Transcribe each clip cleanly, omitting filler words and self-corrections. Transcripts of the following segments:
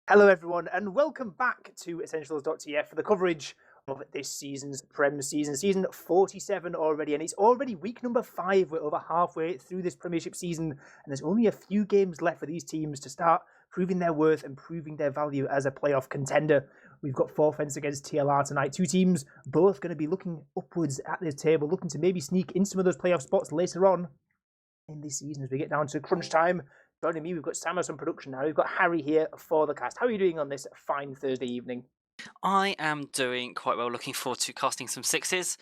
Hello, everyone, and welcome back to Essentials.tf for the coverage of this season's Prem season. Season 47 already, and it's already week number 5. We're over halfway through this Premiership season, and there's only a few games left for these teams to start proving their worth and proving their value as a playoff contender. We've got Forfence against TLR tonight. Two teams both going to be looking upwards at this table, looking to maybe sneak in some of those playoff spots later on in this season as we get down to crunch time. Joining me, we've got Samus on production now. We've got Harry here for the cast. How are you doing on this fine Thursday evening? I am doing quite well. Looking forward to casting some sixes.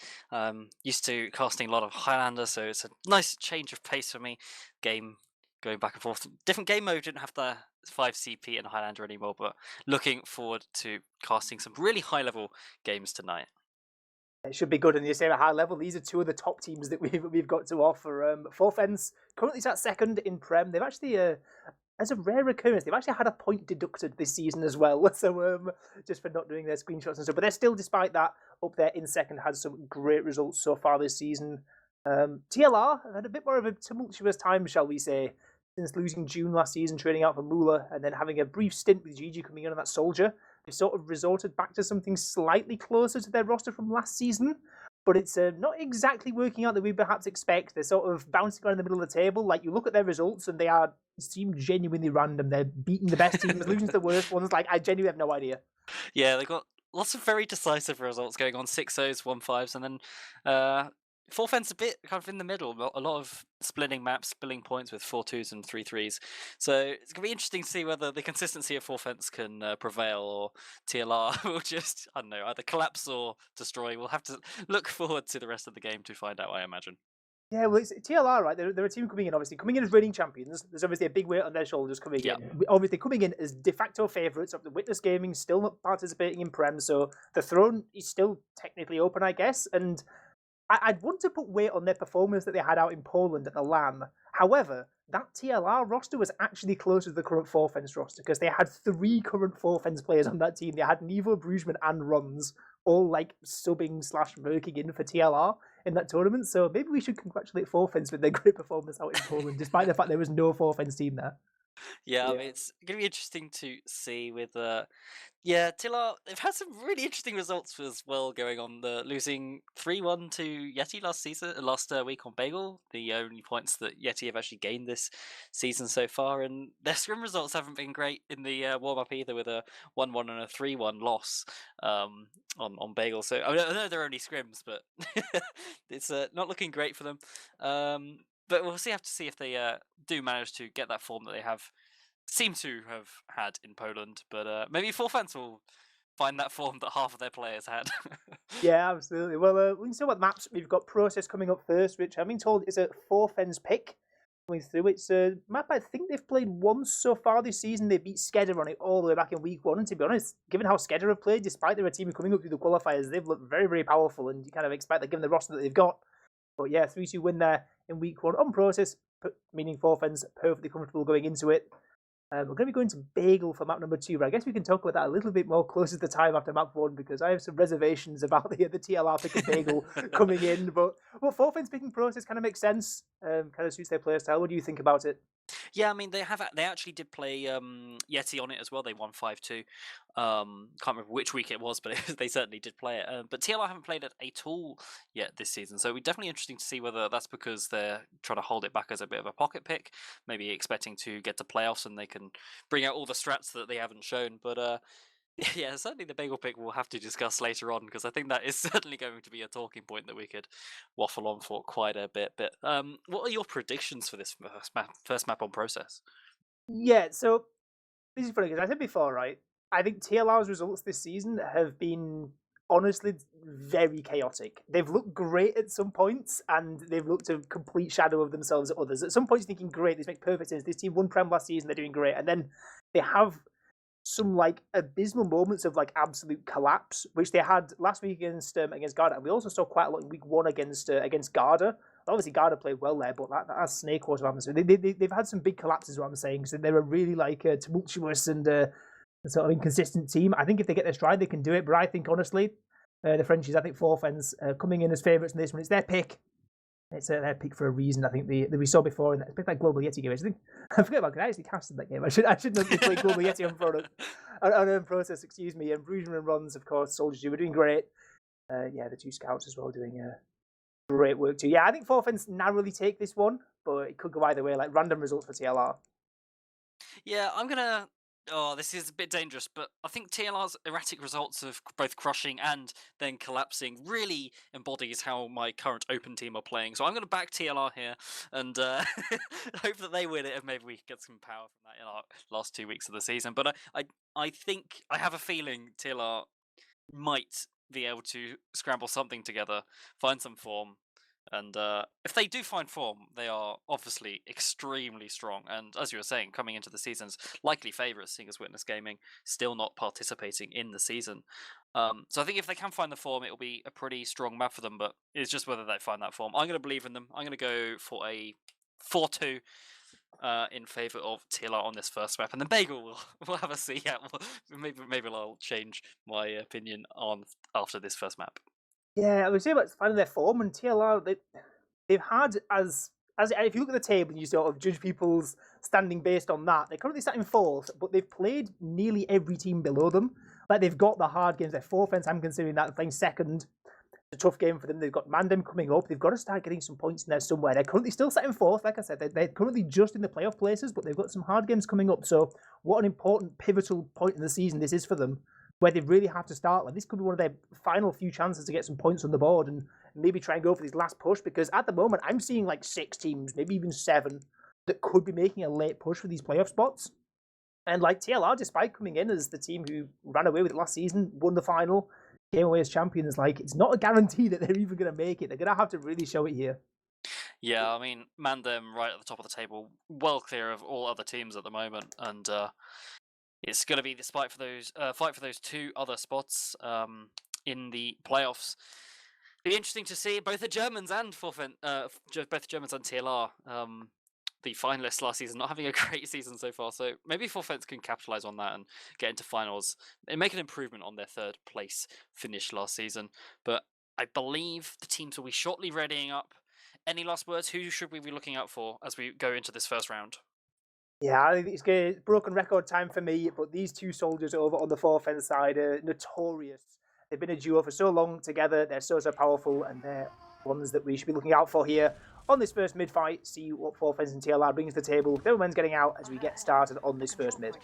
Used to casting a lot of Highlander, so it's a nice change of pace for me. Game going back and forth. Different game mode. Didn't have the 5 CP and Highlander anymore, but looking forward to casting some really high level games tonight. It should be good, and you say at a high level. These are two of the top teams that we've got to offer. Forfence currently sat second in Prem. They've actually, as a rare occurrence, they've actually had a point deducted this season as well. So just for not doing their screenshots and stuff, but they're still, despite that, up there in second. Had some great results so far this season. TLR have had a bit more of a tumultuous time, shall we say, since losing June last season, trading out for Moolah, and then having a brief stint with Gigi coming in on that Soldier. They've sort of resorted back to something slightly closer to their roster from last season, but it's not exactly working out that we perhaps expect. They're sort of bouncing around in the middle of the table. Like, you look at their results and they seem genuinely random. They're beating the best teams, losing to the worst ones. Like, I genuinely have no idea. Yeah, they got lots of very decisive results going on. 6-0s, 1-5s, and then Forfence a bit kind of in the middle. A lot of splitting maps, splitting points with 4-2s and 3-3s. So it's going to be interesting to see whether the consistency of Forfence can prevail, or TLR will just, I don't know, either collapse or destroy. We'll have to look forward to the rest of the game to find out, I imagine. Yeah, well, it's TLR, right? They're a team coming in as reigning champions. There's obviously a big weight on their shoulders coming Yeah. in. Obviously, coming in as de facto favourites of the Witness Gaming, still not participating in Prem, so the throne is still technically open, I guess. And I'd want to put weight on their performance that they had out in Poland at the LAN. However, that TLR roster was actually closer to the current Forfence roster because they had 3 current Forfence players on that team. They had Nevo, Brugman, and Runs all like subbing / merking in for TLR in that tournament. So maybe we should congratulate Forfence with their great performance out in Poland, despite the fact there was no Forfence team there. Yeah, I mean, it's going to be interesting to see with yeah, Tilla, they've had some really interesting results as well going on. The losing 3-1 to Yeti last season, last week on Bagel, the only points that Yeti have actually gained this season so far, and their scrim results haven't been great in the warm up either, with a 1-1 and a 3-1 loss on Bagel. So I know they're only scrims, but it's not looking great for them. But we'll have to see if they do manage to get that form that they seem to have had in Poland. But maybe Forfence will find that form that half of their players had. Yeah, absolutely. Well, we can talk about maps. We've got Process coming up first, which I've been told is a Forfence pick coming through. It's a map I think they've played once so far this season. They beat Skedder on it all the way back in week 1. And to be honest, given how Skedder have played, despite their team coming up through the qualifiers, they've looked very, very powerful, and you kind of expect that given the roster that they've got. But yeah, 3-2 win there in week 1 on Process, meaning Forfence perfectly comfortable going into it. We're going to be going to Bagel for map number 2, but I guess we can talk about that a little bit more closer to the time after map 1, because I have some reservations about the TLR pick of Bagel coming in. But Forfence picking Process kind of makes sense, kind of suits their playstyle. What do you think about it? Yeah, I mean they actually did play Yeti on it as well. They won 5-2. Can't remember which week it was, but they certainly did play it. But TLR haven't played it at all yet this season, so it'll be definitely interesting to see whether that's because they're trying to hold it back as a bit of a pocket pick, maybe expecting to get to playoffs and they can bring out all the strats that they haven't shown. But yeah, certainly the bagel pick we'll have to discuss later on, because I think that is certainly going to be a talking point that we could waffle on for quite a bit. But what are your predictions for this first map on Process? Yeah, so this is funny because I said before, right? I think TLR's results this season have been honestly very chaotic. They've looked great at some points, and they've looked a complete shadow of themselves at others. At some points, thinking, great, this makes perfect sense. This team won Prem last season, they're doing great. And then they have some like abysmal moments of like absolute collapse, which they had last week against Garda, and we also saw quite a lot in week 1 against Garda. Obviously, Garda played well there, but that's snake water happens. So they've had some big collapses, is what I'm saying. So they're a really like tumultuous and sort of inconsistent team. I think if they get their stride, they can do it. But I think honestly, the Frenchies, I think Forfence coming in as favourites in this one. It's their pick. It's their pick for a reason. I think we saw before in that Global Yeti game. I forget about it. I actually casted that game. I should know they played Global Yeti on product on process. Excuse me. And Brugeman and Rons, of course, Soldiers were doing great. The two scouts as well doing great work too. Yeah, I think Forfens narrowly take this one, but it could go either way. Like random results for TLR. Yeah, I'm gonna. Oh, this is a bit dangerous, but I think TLR's erratic results of both crushing and then collapsing really embodies how my current open team are playing. So I'm going to back TLR here and hope that they win it, and maybe we get some power from that in our last 2 weeks of the season. But I think I have a feeling TLR might be able to scramble something together, find some form. And if they do find form, they are obviously extremely strong. And as you were saying, coming into the season's likely favourites, seeing as Witness Gaming still not participating in the season. So I think if they can find the form, it will be a pretty strong map for them. But it's just whether they find that form. I'm going to believe in them. I'm going to go for a 4-2 in favour of TLR on this first map. And then Bagel will have a see. Yeah, maybe I'll change my opinion on after this first map. Yeah, I would say about finding their form, and TLR they've had as if you look at the table and you sort of judge people's standing based on that, they're currently sat in fourth, but they've played nearly every team below them. Like they've got the hard games. They're Forfens, I'm considering that. They're playing second. It's a tough game for them. They've got Mandem coming up. They've got to start getting some points in there somewhere. They're currently still sat in fourth, like I said. They're currently just in the playoff places, but they've got some hard games coming up. So what an important pivotal point in the season this is for them, where they really have to start. Like this could be one of their final few chances to get some points on the board and maybe try and go for this last push, because at the moment I'm seeing like 6 teams, maybe even 7, that could be making a late push for these playoff spots. And like TLR, despite coming in as the team who ran away with it last season, won the final, came away as champions, like it's not a guarantee that they're even going to make it. They're going to have to really show it here. Yeah, I mean, Mandem right at the top of the table, well clear of all other teams at the moment, and it's going to be this fight for those 2 other spots in the playoffs. It'll be interesting to see both the Germans and both the Germans and TLR, the finalists last season, not having a great season so far. So maybe Forfens can capitalize on that and get into finals and make an improvement on their 3rd place finish last season. But I believe the teams will be shortly readying up. Any last words? Who should we be looking out for as we go into this first round? Yeah, I think it's broken record time for me, but these 2 soldiers over on the Forfens side are notorious. They've been a duo for so long together. They're so powerful, and they're ones that we should be looking out for here on this first mid fight. See what Forfens and TLR brings to the table. Everyone's getting out as we get started on this first mid.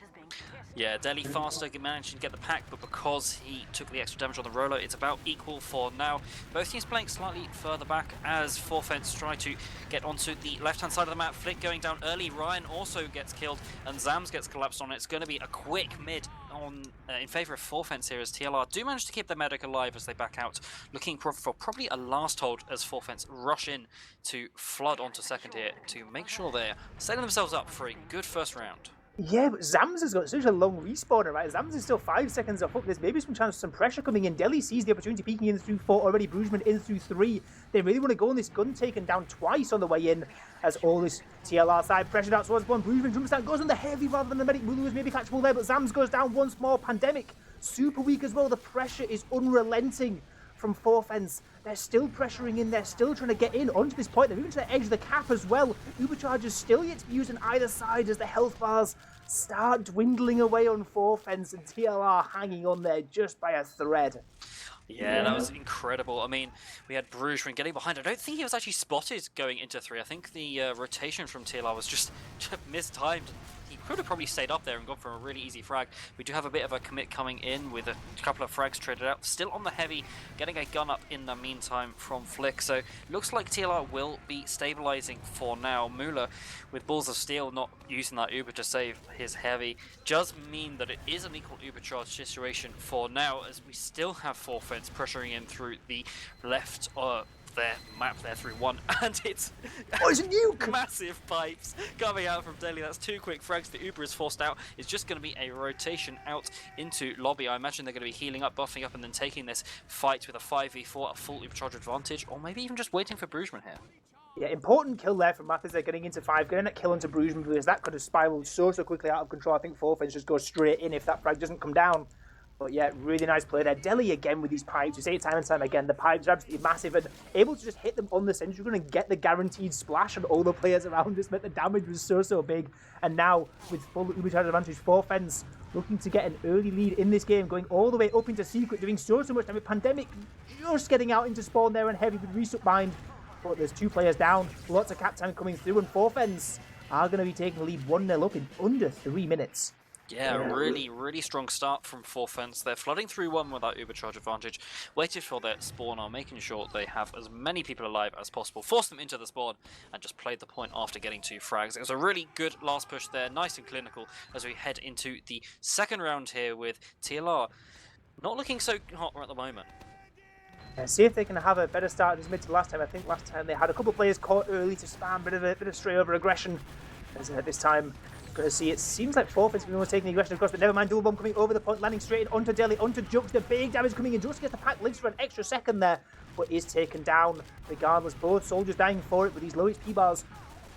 Yeah, Deli faster managed to get the pack, but because he took the extra damage on the roller, it's about equal for now. Both teams playing slightly further back as Forfens try to get onto the left-hand side of the map. Flick going down early. Ryan also gets killed, and Zams gets collapsed on it. It's going to be a quick mid on in favour of Forfens here as TLR do manage to keep the medic alive as they back out, looking for probably a last hold as Forfens rush in to flood onto second here to make sure they're setting themselves up for a good first round. Yeah, but Zams has got such a long respawner, right? Zams is still 5 seconds off. There's maybe some chance of some pressure coming in. Deli sees the opportunity, peeking in through 4 already. Brugeman in through 3. They really want to go on this gun, taken down twice on the way in as all this TLR side pressured out towards one. Brugeman jumps down, goes on the heavy rather than the medic. Mulu is maybe catchable there, but Zams goes down once more. Pandemic, super weak as well. The pressure is unrelenting from Forfens. They're still pressuring in, they're still trying to get in onto this point. They're moving to the edge of the cap as well. Ubercharge is still yet to be used on either side as the health bars start dwindling away on Forfens, and TLR hanging on there just by a thread. Yeah, that was incredible. I mean, we had Brugeman getting behind. I don't think he was actually spotted going into 3. I think the rotation from TLR was just mistimed. He could have probably stayed up there and gone for a really easy frag. We do have a bit of a commit coming in with a couple of frags traded out. Still on the heavy, getting a gun up in the meantime from Flick. So looks like TLR will be stabilizing for now. Muller, with Balls of Steel, not using that Uber to save his heavy, does mean that it is an equal Uber charge situation for now, as we still have Forfens pressuring in through the left their map there through 1, and it's a nuke! Massive pipes coming out from Deli. That's 2 quick frags. The Uber is forced out. It's just going to be a rotation out into lobby. I imagine they're going to be healing up, buffing up, and then taking this fight with a 5v4, a full Uber charge advantage, or maybe even just waiting for Brugeman here. Yeah, important kill there from Math as they're getting into 5, getting that kill onto Brugeman, because that could have spiraled so quickly out of control. I think Forfens just goes straight in if that frag doesn't come down. But yeah, really nice play there. Deli again with these pipes. You say it time and time again. The pipes are absolutely massive and able to just hit them on the center. You're going to get the guaranteed splash on all the players around us. But the damage was so big. And now with full Ubercharge advantage for Fence, looking to get an early lead in this game, going all the way up into Secret, doing so much damage. Pandemic just getting out into spawn there and Heavy with Resup Bind. But there's 2 players down. Lots of cap time coming through, and Fence are going to be taking the lead 1-0 up in under 3 minutes. Yeah, really strong start from Fence. They're flooding through one with that Ubercharge advantage, waited for their spawner, making sure they have as many people alive as possible, force them into the spawn, and just played the point after getting 2 frags. It was a really good last push there, nice and clinical, as we head into the second round here with TLR not looking so hot at the moment. See if they can have a better start as mid to last time. I think last time they had a couple of players caught early to spam, bit of stray over aggression. As this time, going to see it seems like Fence was taking the aggression across, but never mind. Double bomb coming over the point, landing straight in onto Deli, onto Jux. The big damage coming in. Jux gets the pack, lives for an extra second there, but is taken down regardless. Both soldiers dying for it, but these low HP bars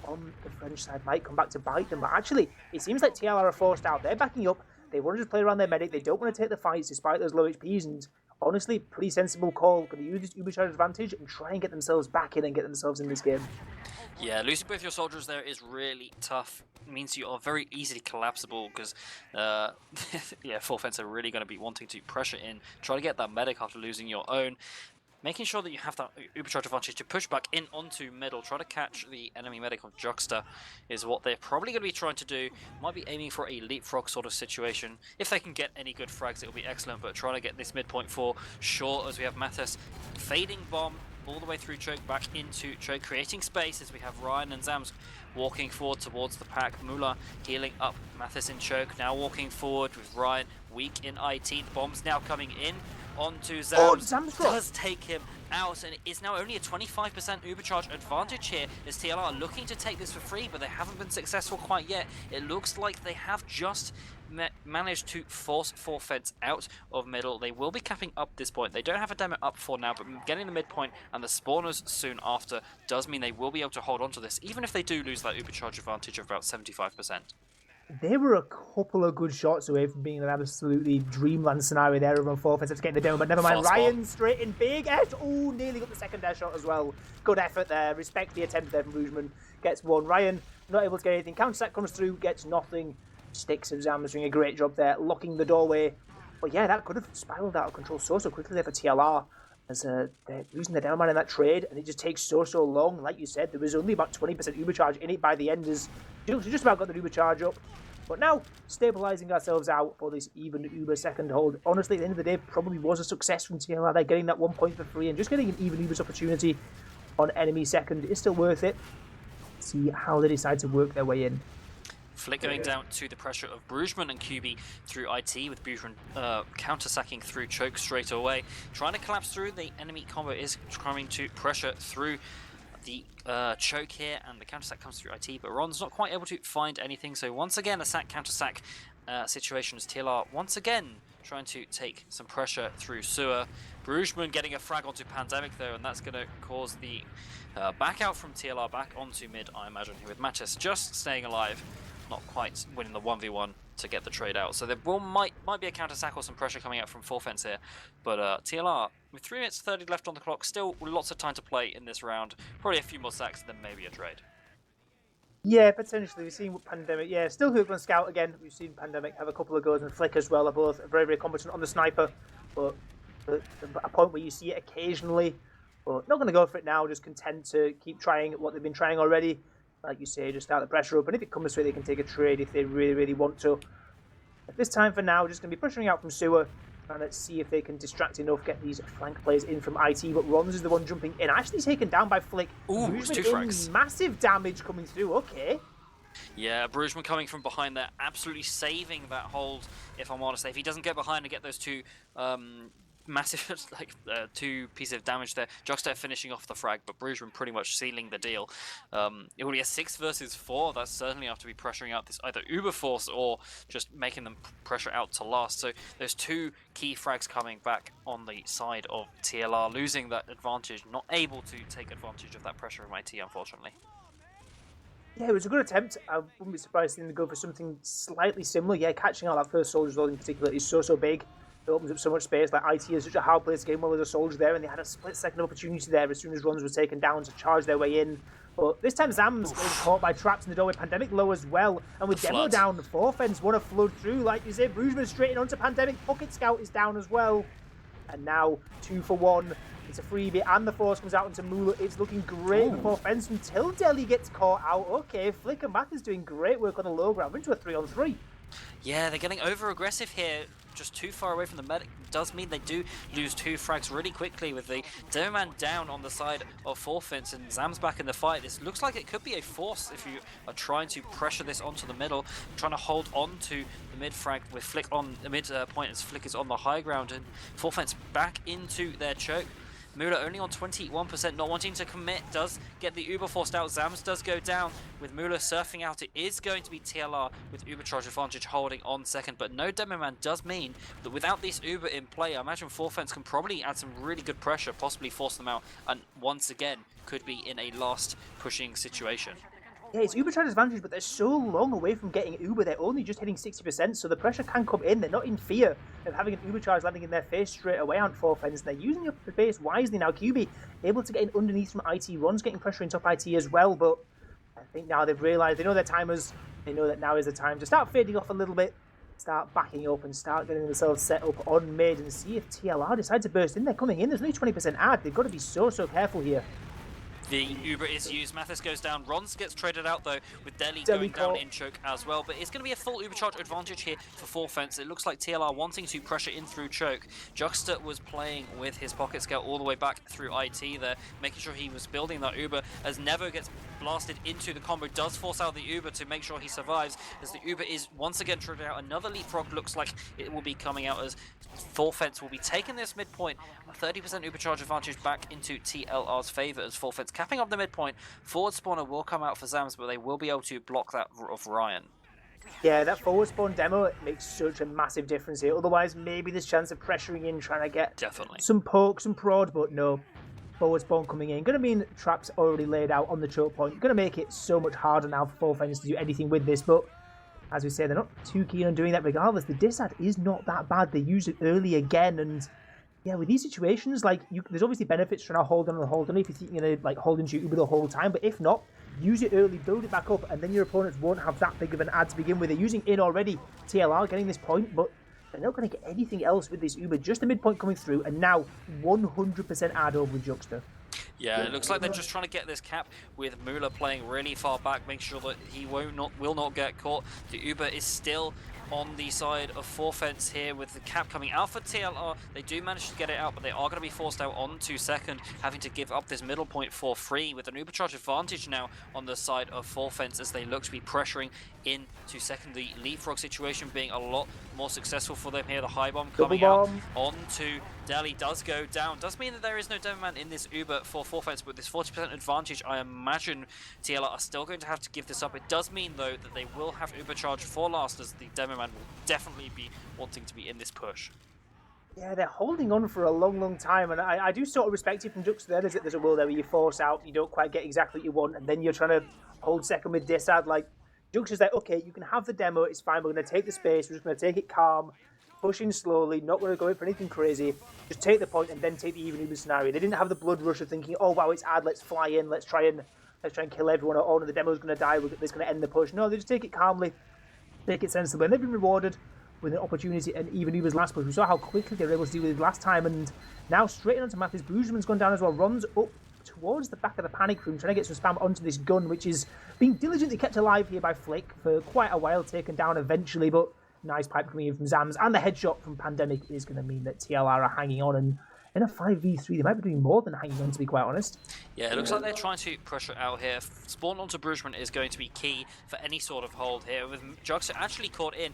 on the French side might come back to bite them. But actually, it seems like TLR are forced out. They're backing up. They want to just play around their medic. They don't want to take the fights despite those low HPs. And honestly, pretty sensible call. Going to use this Ubercharge advantage and try and get themselves back in and get themselves in this game. Yeah, losing both your soldiers there is really tough. It means you are very easily collapsible because, yeah, Fence are really going to be wanting to pressure in, try to get that medic after losing your own. Making sure that you have that Ubercharge advantage to push back in onto middle, try to catch the enemy medic of Juxta is what they're probably going to be trying to do. Might be aiming for a leapfrog sort of situation. If they can get any good frags, it'll be excellent, but trying to get this midpoint for sure as we have Mathis fading bomb all the way through choke, back into choke, creating space as we have Ryan and Zams walking forward towards the pack. Mula healing up Mathis in choke, now walking forward with Ryan weak in IT. The bomb's now coming in onto Zams. Oh, Zams does take him out, and it is now only a 25% Ubercharge advantage here as TLR are looking to take this for free, but they haven't been successful quite yet. It looks like they have just managed to force Fence out of middle. They will be capping up this point. They don't have a demo up for now, but getting the midpoint and the spawners soon after does mean they will be able to hold on to this, even if they do lose that Ubercharge advantage of about 75%. They were a couple of good shots away from being an absolutely dreamland scenario there on Fence to get the demo, but never mind. Ryan straight in, big edge. Oh, nearly got the second air shot as well. Good effort there. Respect the attempt there from Boojman. Gets one. Ryan not able to get anything. Counter-sack comes through, gets nothing. Sticks of Zams doing a great job there, locking the doorway. But yeah, that could have spiraled out of control so quickly there for TLR. As they're losing the down man in that trade, and it just takes so long. Like you said, there was only about 20% Ubercharge in it by the end, as Jukes just about got the Ubercharge up. But now, stabilising ourselves out for this even Uber second hold. Honestly, at the end of the day, probably was a success from TLR. They're getting that 1 point for free, and just getting an even Uber's opportunity on enemy second is still worth it. See how they decide to work their way in. Flick going down to the pressure of Brugman and QB through IT, with Brugman counter-sacking through choke straight away. Trying to collapse through, the enemy combo is trying to pressure through the choke here, and the counter-sack comes through IT, but Ron's not quite able to find anything, so once again a sack counter-sack situation as TLR once again trying to take some pressure through sewer. Brugman getting a frag onto Pandemic though, and that's going to cause the back out from TLR back onto mid, I imagine, here with Mattis just staying alive. Not quite winning the 1v1 to get the trade out. So there might be a counter-sack or some pressure coming out from Fence here. But TLR, with 3 minutes 30 left on the clock, still lots of time to play in this round. Probably a few more sacks, then maybe a trade. Yeah, potentially. We've seen Pandemic, still hook on Scout again. We've seen Pandemic have a couple of goes, and Flick as well are both very competent on the sniper. But a point where you see it occasionally. But not going to go for it now, just content to keep trying what they've been trying already. Like you say, just start the pressure up, and if it comes to it, they can take a trade if they really want to. At this time for now, just going to be pressuring out from sewer, and let's see if they can distract enough, get these flank players in from IT, but Rons is the one jumping in, actually taken down by Flick. Ooh, it's 2 frags. Massive damage coming through, okay. Yeah, Brugman coming from behind there, absolutely saving that hold, if I'm honest. If he doesn't get behind and get those 2 massive, like 2 pieces of damage there. Juxta finishing off the frag, but Brugman pretty much sealing the deal. It will be a 6 versus 4. That's certainly have to be pressuring out this either Uber Force or just making them pressure out to last. So there's 2 key frags coming back on the side of TLR, losing that advantage, not able to take advantage of that pressure from IT, unfortunately. Yeah, it was a good attempt. I wouldn't be surprised to see them go for something slightly similar. Yeah, catching out that first soldier as well in particular is so big. It opens up so much space. Like IT is such a hard place game. Well, there's a soldier there, and they had a split-second opportunity there as soon as runs were taken down to charge their way in. But this time, Zam's getting caught by traps in the doorway. Pandemic low as well, and with Demo down, 4Fens want to flood through. Like you say, Brugeman straight in onto Pandemic. Pocket Scout is down as well, and now 2 for 1. It's a freebie, and the force comes out into Mula. It's looking great for 4Fens until Delhi gets caught out. Okay, Flicker Math is doing great work on the low ground. We're into a 3-on-3. Yeah, they're getting over-aggressive here, just too far away from the medic. Does mean they do lose 2 frags really quickly with the Demo Man down on the side of 4Fens, and Zam's back in the fight. This looks like it could be a force if you are trying to pressure this onto the middle, trying to hold on to the mid frag with Flick on the mid point as Flick is on the high ground, and 4Fens back into their choke. Mula only on 21%, not wanting to commit, does get the Uber forced out. Zams does go down with Mula surfing out. It is going to be TLR with Uber charge advantage holding on second, but no Demo Man does mean that without this Uber in play, I imagine 4Fens can probably add some really good pressure, possibly force them out, and once again could be in a last pushing situation. Yeah, it's Uber charge advantage, but they're so long away from getting Uber. They're only just hitting 60%, so the pressure can come in. They're not in fear of having an Uber charge landing in their face straight away on 4Fens. They're using the base wisely now. QB able to get in underneath from IT. Ron's getting pressure in top IT as well, but I think now they've realised, they know their timers. They know that now is the time to start fading off a little bit, start backing up and start getting themselves set up on mid and see if TLR decide to burst in. They're coming in. There's only 20% ad. They've got to be so careful here. The Uber is used, Mathis goes down, Rons gets traded out though, with Delhi going down in choke as well, but it's going to be a full Uber charge advantage here for 4Fens. It looks like TLR wanting to pressure in through choke. Juxta was playing with his pocket scout all the way back through IT there, making sure he was building that Uber as Nevo gets blasted into the combo, does force out the Uber to make sure he survives, as the Uber is once again traded out. Another leapfrog looks like it will be coming out as 4Fens will be taking this midpoint, a 30% Uber charge advantage back into TLR's favour as 4Fens capping up the midpoint. Forward spawner will come out for Zams, but they will be able to block that of Ryan. Yeah, that forward spawn demo makes such a massive difference here. Otherwise, maybe there's chance of pressuring in, trying to get some poke, some prod, but no. Forward spawn coming in. Going to mean traps already laid out on the choke point. Going to make it so much harder now for 4Fens to do anything with this, but as we say, they're not too keen on doing that regardless. The disad is not that bad. They use it early again, and yeah, with these situations, like there's obviously benefits trying to hold on if you think you're gonna like hold into Uber the whole time, but if not, use it early, build it back up, and then your opponents won't have that big of an ad to begin with. They're using in already, TLR getting this point, but they're not going to get anything else with this Uber. Just a midpoint coming through, and now 100% ad over with Juxta. Yeah, it looks like they're just trying to get this cap with Mula playing really far back, make sure that he will not get caught. The Uber is still on the side of 4Fens here with the cap coming out for TLR. They do manage to get it out, but they are going to be forced out onto second, having to give up this middle point for free with an Uber charge advantage now on the side of 4Fens as they look to be pressuring into second. The leapfrog situation being a lot more successful for them here. The high bomb coming out onto Delhi does go down. Does mean that there is no Demo Man in this Uber for 4Fens, but this 40% advantage, I imagine TLR are still going to have to give this up. It does mean, though, that they will have Uber charge for last, as the Demo Man will definitely be wanting to be in this push. Yeah, they're holding on for a long time, and I do sort of respect it from Juxta there. There's a world there where you force out, you don't quite get exactly what you want, and then you're trying to hold second with disad. Like, Juxta's like, okay, you can have the demo, it's fine, we're going to take the space, we're just going to take it calm, pushing slowly, not going to go in for anything crazy, just take the point and then take the even Uber scenario. They didn't have the blood rush of thinking, oh wow, it's ad, let's fly in, let's try and kill everyone, oh no, the demo's going to die, this going to end the push. No, they just take it calmly, take it sensibly, and they've been rewarded with an opportunity and even Uber's last push. We saw how quickly they were able to deal with it last time, and now straight onto Mathis. Brugeman's gone down as well, runs up towards the back of the panic room, trying to get some spam onto this gun, which is being diligently kept alive here by Flick for quite a while, taken down eventually, but nice pipe coming in from Zams, and the headshot from Pandemic is going to mean that TLR are hanging on, and in a 5v3, they might be doing more than hanging on, to be quite honest. Yeah, it looks like they're trying to pressure out here. Spawn onto Brugeman is going to be key for any sort of hold here. With Juxta actually caught in,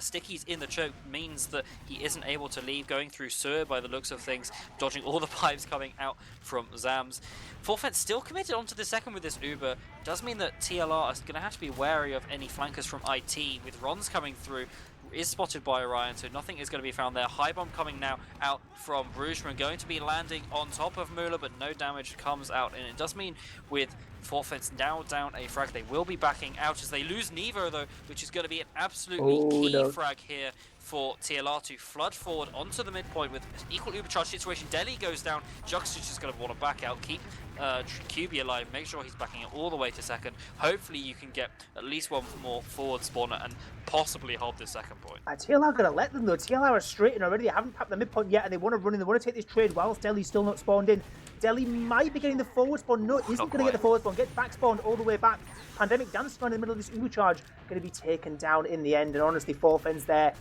Sticky's in the choke means that he isn't able to leave, going through sewer by the looks of things, dodging all the pipes coming out from Zams. 4Fens still committed onto the second with this Uber. Does mean that TLR is going to have to be wary of any flankers from IT, with Rons coming through. Is spotted by Orion, so nothing is going to be found there. High bomb coming now out from Brugeman, going to be landing on top of Mula, but no damage comes out, and it does mean with 4Fens now down a frag, they will be backing out as they lose Nevo though, which is going to be an absolutely key frag here for TLR to flood forward onto the midpoint with equal Ubercharge situation. Deli goes down. Jux is just going to want to back out, keep QB alive, make sure he's backing it all the way to second. Hopefully you can get at least one more forward spawner and possibly hold this second point. TLR are going to let them though. TLR are straight in already. They haven't packed the midpoint yet and they want to run in. They want to take this trade whilst Deli's still not spawned in. Deli might be getting the forward spawn. No, isn't going to get the forward spawn. Gets back spawned all the way back. Pandemic dancing around in the middle of this Ubercharge. Going to be taken down in the end. And honestly, 4fens there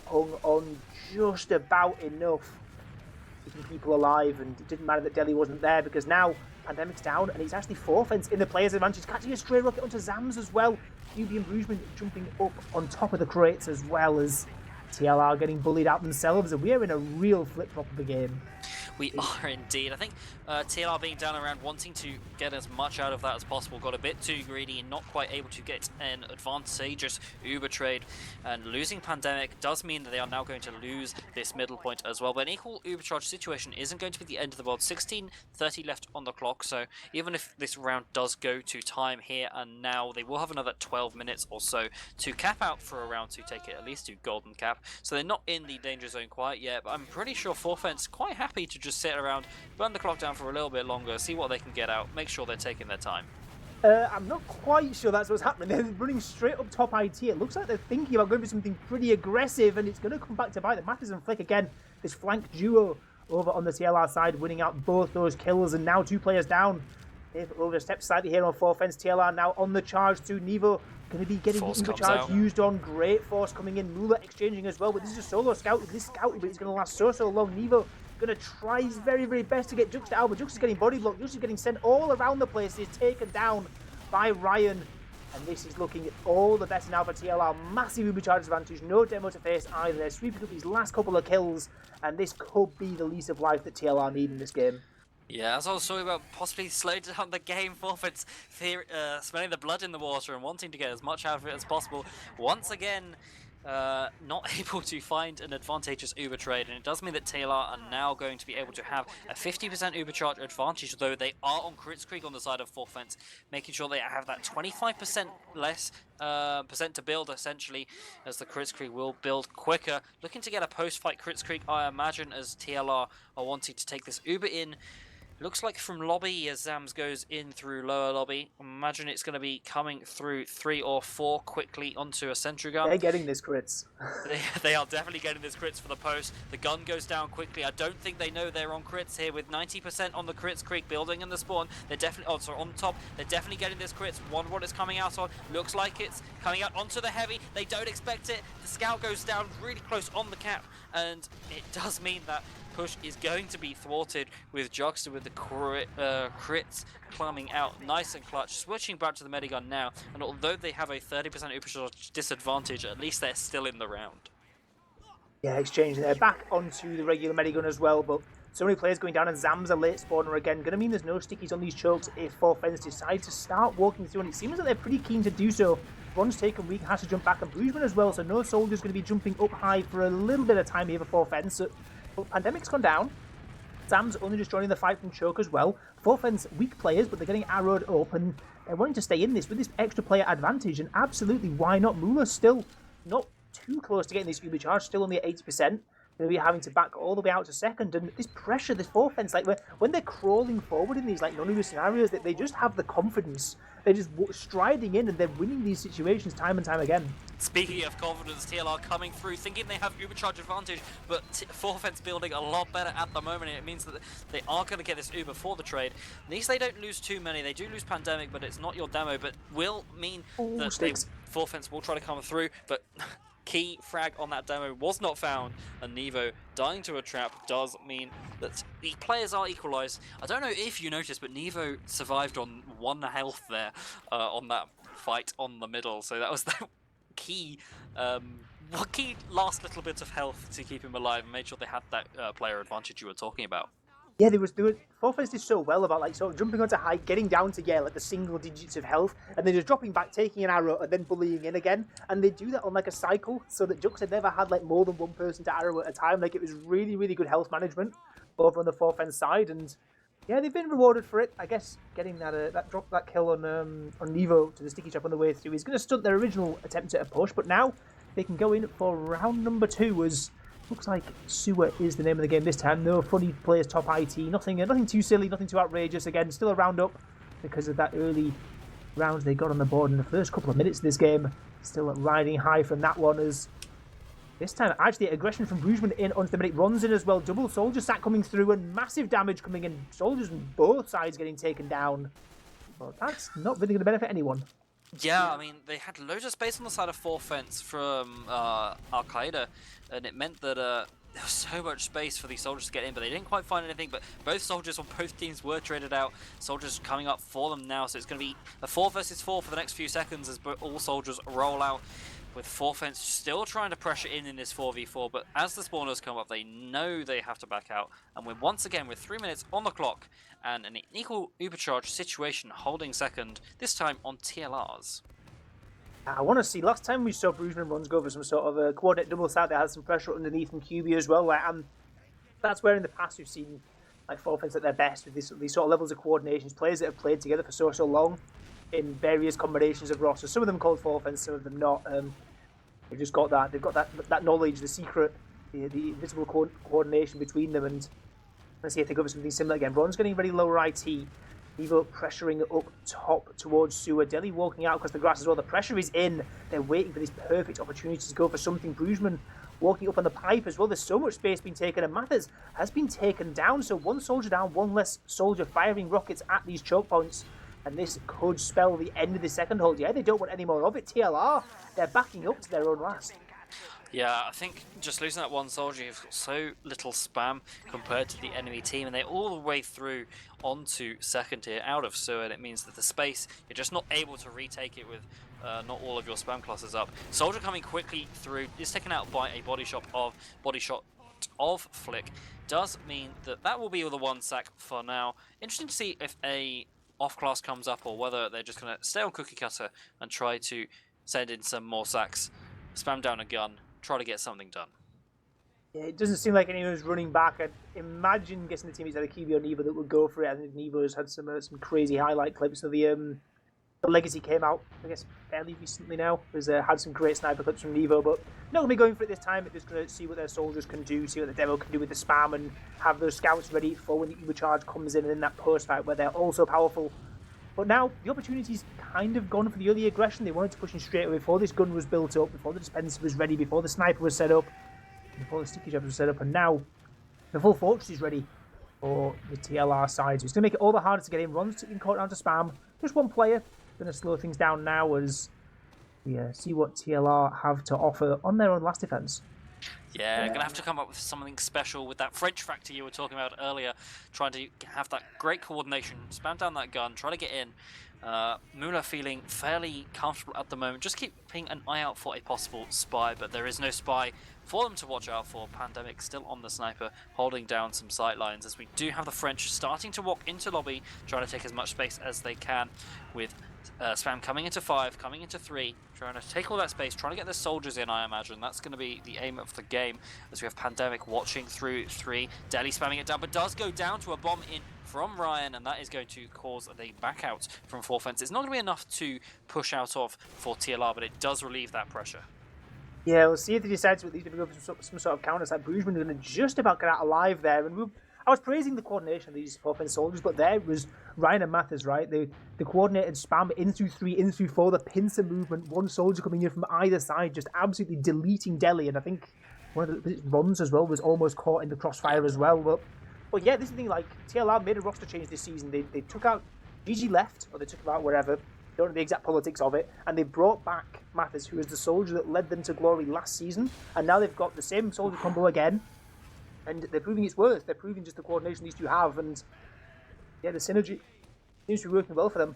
hung on just about enough, keeping people alive. And it didn't matter that Deli wasn't there because now Pandemic's down and it's actually 4fens in the player's advantage. Catching a stray rocket onto Zams as well. QB and Brugman jumping up on top of the crates as well as TLR getting bullied out themselves. And we are in a real flip-flop of the game. We are indeed. I think TLR being down around, wanting to get as much out of that as possible, got a bit too greedy and not quite able to get an advantageous Uber trade. And losing Pandemic does mean that they are now going to lose this middle point as well. But an equal Uber charge situation isn't going to be the end of the world. 16:30 left on the clock, so even if this round does go to time here and now, they will have another 12 minutes or so to cap out for a round to take it at least to golden cap. So they're not in the danger zone quite yet, but I'm pretty sure 4fens quite happy to just sit around, burn the clock down for a little bit longer, see what they can get out, make sure they're taking their time. I'm not quite sure that's what's happening. They're running straight up top IT. It looks like they're thinking about going for something pretty aggressive, and it's going to come back to bite them. Matters and Flick again, this flank duo over on the TLR side, winning out both those kills, and now 2 players down. They've overstepped slightly here on 4fens. TLR now on the charge to Nevo. Going to be getting the Uber charge used on. Great force coming in. Mula exchanging as well, but this is a solo scout. This scout, but it's going to last so long. Nevo going to try his very, very best to get Jux out, but Jux is getting body blocked. Jux is getting sent all around the place. He's taken down by Ryan, and this is looking all the better now for TLR. Massive Uber charge advantage, no demo to face either. They're sweeping up these last couple of kills, and this could be the lease of life that TLR need in this game. Yeah, as I was talking about possibly slowing down the game, 4fens smelling the blood in the water and wanting to get as much out of it as possible. Once again, not able to find an advantageous Uber trade, and it does mean that TLR are now going to be able to have a 50% Uber charge advantage, though they are on Kritzkrieg on the side of 4fens, making sure they have that 25% less percent to build, essentially, as the Kritzkrieg will build quicker. Looking to get a post-fight Kritzkrieg, I imagine, as TLR are wanting to take this Uber in. Looks like from lobby as Zams goes in through lower lobby. Imagine it's going to be coming through 3 or 4 quickly onto a sentry gun. They're getting this crits. They are definitely getting this crits for the post. The gun goes down quickly. I don't think they know they're on crits here with 90% on the Kritzkrieg building in the spawn. They're definitely, on top, they're definitely getting this crits. Wonder what it's coming out on. Looks like it's coming out onto the heavy. They don't expect it. The scout goes down really close on the cap, and it does mean that push is going to be thwarted with Juxta with the crits climbing out nice and clutch. Switching back to the medigun now, and although they have a 30% Uber disadvantage, at least they're still in the round. Yeah, exchanging there. Back onto the regular medigun as well, but so many players going down, and Zam's a late spawner again. Going to mean there's no stickies on these chokes if 4fens decide to start walking through, and it seems that they're pretty keen to do so. One's taken weak, has to jump back, and Brugman as well, so no soldier's going to be jumping up high for a little bit of time here for 4fens. So, but Pandemic's gone down. Zam's only just joining the fight from choke as well. 4fens weak players, but they're getting arrowed up, and they're wanting to stay in this with this extra player advantage, and absolutely, why not? Mula's still not too close to getting this Uber charge, still only at 80%. They'll be having to back all the way out to second, and this pressure, this 4fens, like when they're crawling forward in these like non-Uber scenarios, they just have the confidence. They're just striding in, and they're winning these situations time and time again. Speaking of confidence, TLR coming through, thinking they have Uber charge advantage, but 4fens building a lot better at the moment. It means that they are going to get this Uber for the trade. At least they don't lose too many. They do lose Pandemic, but it's not your demo, but will mean that 4fens will try to come through, but key frag on that demo was not found, and Nevo dying to a trap does mean that the players are equalised. I don't know if you noticed, but Nevo survived on 1 health there on that fight on the middle, so that was the key last little bit of health to keep him alive and made sure they had that player advantage you were talking about. Yeah, they were 4fens did so well about like sort of jumping onto high, getting down to like the single digits of health, and then just dropping back, taking an arrow, and then bullying in again. And they do that on like a cycle, so that Jux had never had like more than one person to arrow at a time. Like it was really, really good health management over on the 4fens side, and yeah, they've been rewarded for it. I guess getting that kill on Nevo to the sticky trap on the way through is going to stunt their original attempt at a push, but now they can go in for round number 2 as looks like Sewer is the name of the game this time. No funny players top IT, nothing too silly, nothing too outrageous. Again, still a round up because of that early round they got on the board in the first couple of minutes of this game. Still riding high from that one as this time actually aggression from Brugman in onto the minute, runs in as well. Double soldier sack coming through and massive damage coming in. Soldiers on both sides getting taken down. But that's not really going to benefit anyone. Yeah, I mean, they had loads of space on the side of 4 fence from Al-Qaeda, and it meant that there was so much space for these soldiers to get in, but they didn't quite find anything. But both soldiers on both teams were traded out. Soldiers coming up for them now, so it's going to be a 4 versus 4 for the next few seconds as all soldiers roll out, with 4 fence still trying to pressure in this 4v4. But as the spawners come up, they know they have to back out, and we're once again with 3 minutes on the clock and an equal Ubercharge situation holding second, this time on TLRs. I want to see, last time we saw Brugman runs go for some sort of a coordinate double stack that has some pressure underneath from QB as well. And that's where in the past we've seen like 4 fence at their best with these sort of levels of coordinations. Players that have played together for so long in various combinations of rosters. Some of them called 4 fence, some of them not. They've just got that. They've got that knowledge, the secret, the invisible coordination between them. And let's see if they go for something similar again. Ron's getting very low IT. Evo pressuring up top towards Sewer. Deli walking out across the grass as well. The pressure is in. They're waiting for this perfect opportunity to go for something. Brugman walking up on the pipe as well. There's so much space being taken, and Mathers has been taken down. So 1 soldier down, 1 less soldier firing rockets at these choke points. And this could spell the end of the second hold. Yeah, they don't want any more of it. TLR, they're backing up to their own last. Yeah, I think just losing that 1 soldier, you've got so little spam compared to the enemy team, and they're all the way through onto second tier out of Sewer, and it means that the space, you're just not able to retake it with not all of your spam classes up. Soldier coming quickly through is taken out by a body shot of Flick. Does mean that that will be the 1 sack for now. Interesting to see if a off class comes up or whether they're just going to stay on cookie cutter and try to send in some more sacks, spam down a gun, try to get something done. Yeah, it doesn't seem like anyone's running back. I'd imagine guessing the team is either QB or Nevo that would go for it. I think Nevo has had some crazy highlight clips of the Legacy came out, I guess, fairly recently now. Has had some great sniper clips from Nevo, but not going to be going for it this time. They're just going to see what their soldiers can do, see what the demo can do with the spam, and have those scouts ready for when the Ubercharge comes in and in that post fight where they're also powerful. But now the opportunity's kind of gone for the early aggression. They wanted to push in straight away before this gun was built up, before the dispenser was ready, before the sniper was set up, before the sticky jobs was set up, and now the full fortress is ready for the TLR side. So it's going to make it all the harder to get in. Ron's getting caught down to spam. Just 1 player. Going to slow things down now as we see what TLR have to offer on their own last defense. Yeah, going to have to come up with something special with that French factor you were talking about earlier, trying to have that great coordination, spam down that gun, try to get in. Mula feeling fairly comfortable at the moment, just keeping an eye out for a possible spy, but there is no spy for them to watch out for. Pandemic still on the sniper, holding down some sight lines as we do have the French starting to walk into lobby, trying to take as much space as they can, with spam coming into 5, coming into 3, trying to take all that space, trying to get the soldiers in, I imagine. That's going to be the aim of the game, as we have Pandemic watching through 3, Deli spamming it down, but does go down to a bomb in from Ryan, and that is going to cause a back out from 4 fence. It's not going to be enough to push out of for TLR, but it does relieve that pressure. Yeah, we'll see if they decide to at least go for some sort of counter attack. Brugman going to just about get out alive there, and I was praising the coordination of these 4 fence soldiers, but there was Ryan and Mathers, right? The coordinated spam in through 3, in through 4, the pincer movement, 1 soldier coming in from either side, just absolutely deleting Deli, and I think one of the runs as well was almost caught in the crossfire as well. But yeah, this is the thing, like, TLR made a roster change this season. They took out GG left, or they took him out wherever, don't know the exact politics of it, and they brought back Mathers, who was the soldier that led them to glory last season, and now they've got the same soldier combo again, and they're proving its worth. They're proving just the coordination these two have, and yeah, the synergy seems to be working well for them.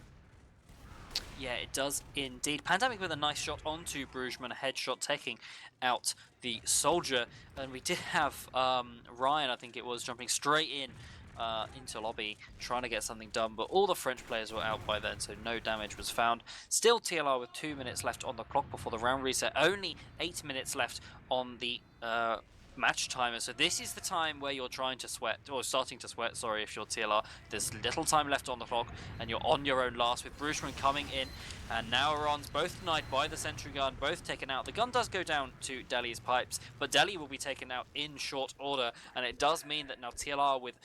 Yeah, it does indeed. Pandemic with a nice shot onto Brugman, a headshot taking out the soldier. And we did have Ryan, I think it was, jumping straight in into lobby, trying to get something done. But all the French players were out by then, so no damage was found. Still TLR with 2 minutes left on the clock before the round reset. Only 8 minutes left on the match timer. So this is the time where you're trying to sweat, or starting to sweat, sorry, if you're TLR. There's little time left on the clock, and you're on your own last with Brugman coming in, and now Iran's both denied by the sentry gun, both taken out. The gun does go down to Delhi's pipes, but Delhi will be taken out in short order, and it does mean that now TLR with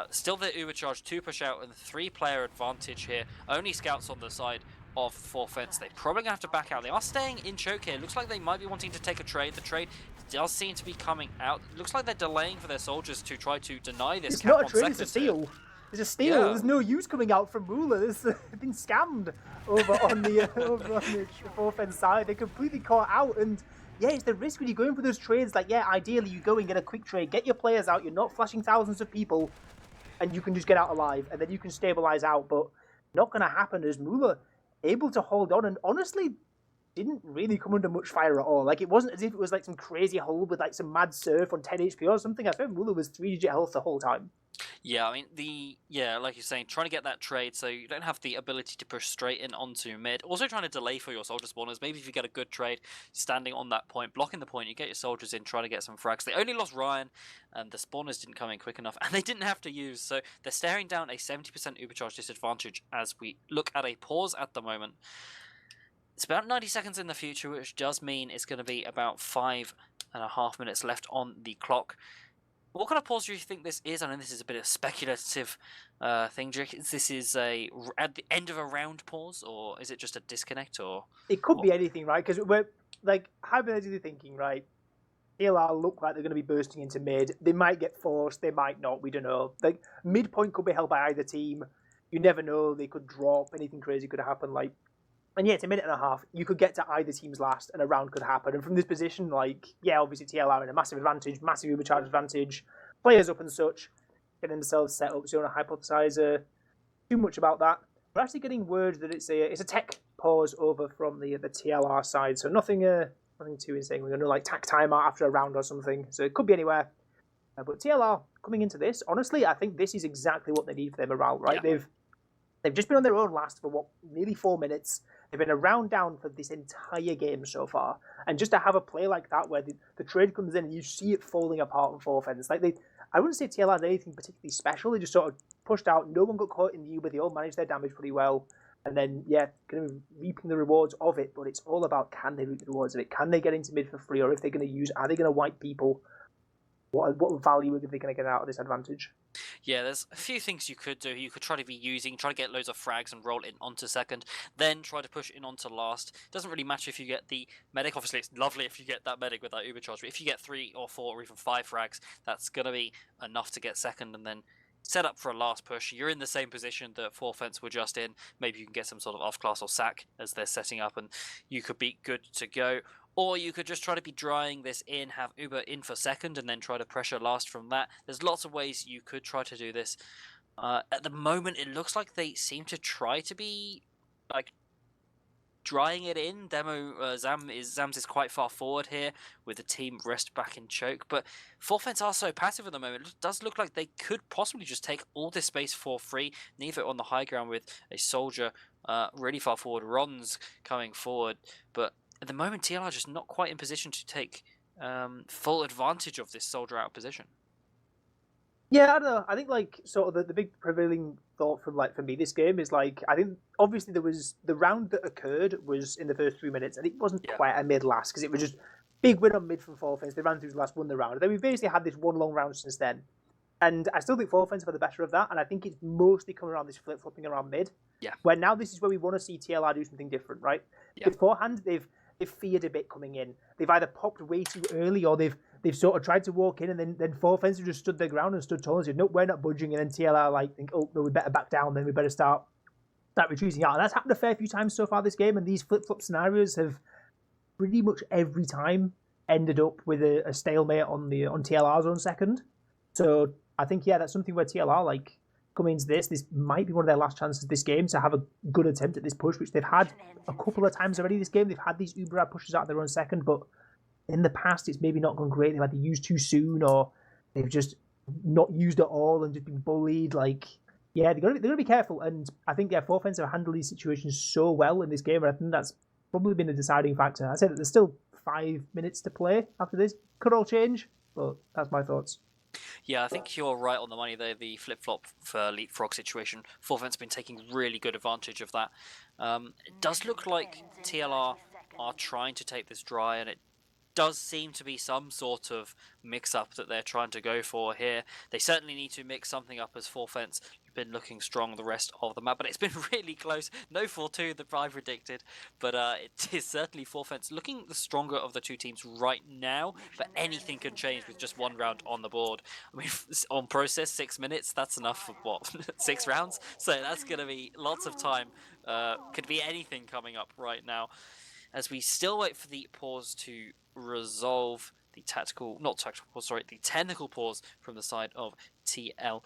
still the Uber charge to push out and 3-player advantage here. Only scouts on the side of Forfeits. They're probably going to have to back out. They are staying in choke here. Looks like they might be wanting to take a trade. The trade does seem to be coming out. Looks like they're delaying for their soldiers to try to deny this. It's not a trade, it's a steal. It's a steal. Yeah. There's no use coming out from Mula. They've been scammed over on the Forfeits side. They're completely caught out, and yeah, it's the risk when you're going for those trades. Like, yeah, ideally you go and get a quick trade, get your players out. You're not flashing thousands of people, and you can just get out alive, and then you can stabilize out. But not going to happen as Mula able to hold on, and honestly didn't really come under much fire at all. Like, it wasn't as if it was like some crazy hold with like some mad surf on 10 HP or something. I think Mula was 3-digit health the whole time. Yeah, I mean, like you're saying, trying to get that trade so you don't have the ability to push straight in onto mid. Also trying to delay for your soldier spawners. Maybe if you get a good trade, standing on that point, blocking the point, you get your soldiers in, trying to get some frags. They only lost Ryan, and the spawners didn't come in quick enough, and they didn't have to use, so they're staring down a 70% Ubercharge disadvantage as we look at a pause at the moment. It's about 90 seconds in the future, which does mean it's going to be about 5.5 minutes left on the clock. What kind of pause do you think this is? I know this is a bit of a speculative thing. Do you think this is at the end of a round pause, or is it just a disconnect? Or it could be anything, right? Because we're like hypothetically thinking, right? TLR look like they're going to be bursting into mid. They might get forced, they might not. We don't know. Like, midpoint could be held by either team. You never know. They could drop. Anything crazy could happen. Like, and yeah, it's a minute and a half. You could get to either team's last, and a round could happen. And from this position, like, yeah, obviously TLR in a massive advantage, massive overcharge advantage, players up and such, getting themselves set up. So you don't want to hypothesize too much about that. We're actually getting word that it's a tech pause over from the TLR side. So nothing too insane. We're going to like tack timer after a round or something. So it could be anywhere. But TLR coming into this, honestly, I think this is exactly what they need for their morale, right? Yeah. They've just been on their own last for nearly 4 minutes. They've been a round down for this entire game so far, and just to have a play like that where the trade comes in and you see it falling apart on Forfeits, like I wouldn't say TLR had anything particularly special. They just sort of pushed out. No one got caught in the Uber. They all managed their damage pretty well, and then yeah, going to be reaping the rewards of it. But it's all about, can they reap the rewards of it? Can they get into mid for free, or if they're going to use, are they going to wipe people? What value are they going to get out of this advantage? Yeah, there's a few things you could do. You could try to try to get loads of frags and roll in onto second, then try to push in onto last. Doesn't really matter if you get the medic. Obviously, it's lovely if you get that medic with that Uber charge, but if you get 3 or 4 or even 5 frags, that's going to be enough to get second and then set up for a last push. You're in the same position that Forfeits were just in. Maybe you can get some sort of off-class or sack as they're setting up, and you could be good to go. Or you could just try to be drying this in, have Uber in for second, and then try to pressure last from that. There's lots of ways you could try to do this. At the moment, it looks like they seem to try to be like drying it in. Zams is quite far forward here with the team rest back in choke, but Forfeits are so passive at the moment. It does look like they could possibly just take all this space for free. Neither on the high ground with a soldier really far forward. Ron's coming forward, but at the moment, TLR are just not quite in position to take full advantage of this soldier out position. Yeah, I don't know. I think like sort of the big prevailing thought from like for me this game is like, I think obviously there was the round that occurred was in the first 3 minutes, and it wasn't quite a mid last because it was just big win on mid from Forfeits. They ran through the last, won the round. And then we've basically had this one long round since then, and I still think Forfeits were the better of that. And I think it's mostly coming around this flip flopping around mid. Yeah. Where now this is where we want to see TLR do something different, right? Yeah. Beforehand they've feared a bit coming in. They've either popped way too early, or they've sort of tried to walk in, and then Forfeits have just stood their ground and stood tall and said, nope, we're not budging. And then TLR like think, oh no, we better back down. Then we better start retreating out. And that's happened a fair few times so far this game. And these flip flop scenarios have pretty much every time ended up with a stalemate on TLR's own second. So I think that's something where TLR like coming into this might be one of their last chances this game to have a good attempt at this push, which they've had a couple of times already this game. They've had these uber pushes out of their own second, but in the past it's maybe not gone great. They've had to use too soon, or they've just not used at all and just been bullied. Like, yeah, they're going to be careful. And I think Forfeits have handled these situations so well in this game, and I think that's probably been a deciding factor. I said that there's still 5 minutes to play after this. Could all change, but that's my thoughts. Yeah, I think you're right on the money there. The flip-flop for leapfrog situation. Forfent's been taking really good advantage of that. It does look like TLR are trying to take this dry, and it does seem to be some sort of mix-up that they're trying to go for here. They certainly need to mix something up as Forfent's been looking strong the rest of the map, but it's been really close. No 4-2 that I predicted, but it is certainly Forfent's looking the stronger of the two teams right now, but anything can change with just one round on the board. I mean, on process, 6 minutes, that's enough for what, 6 rounds? So that's going to be lots of time. Could be anything coming up right now. As we still wait for the pause to resolve the the technical pause from the side of TLR.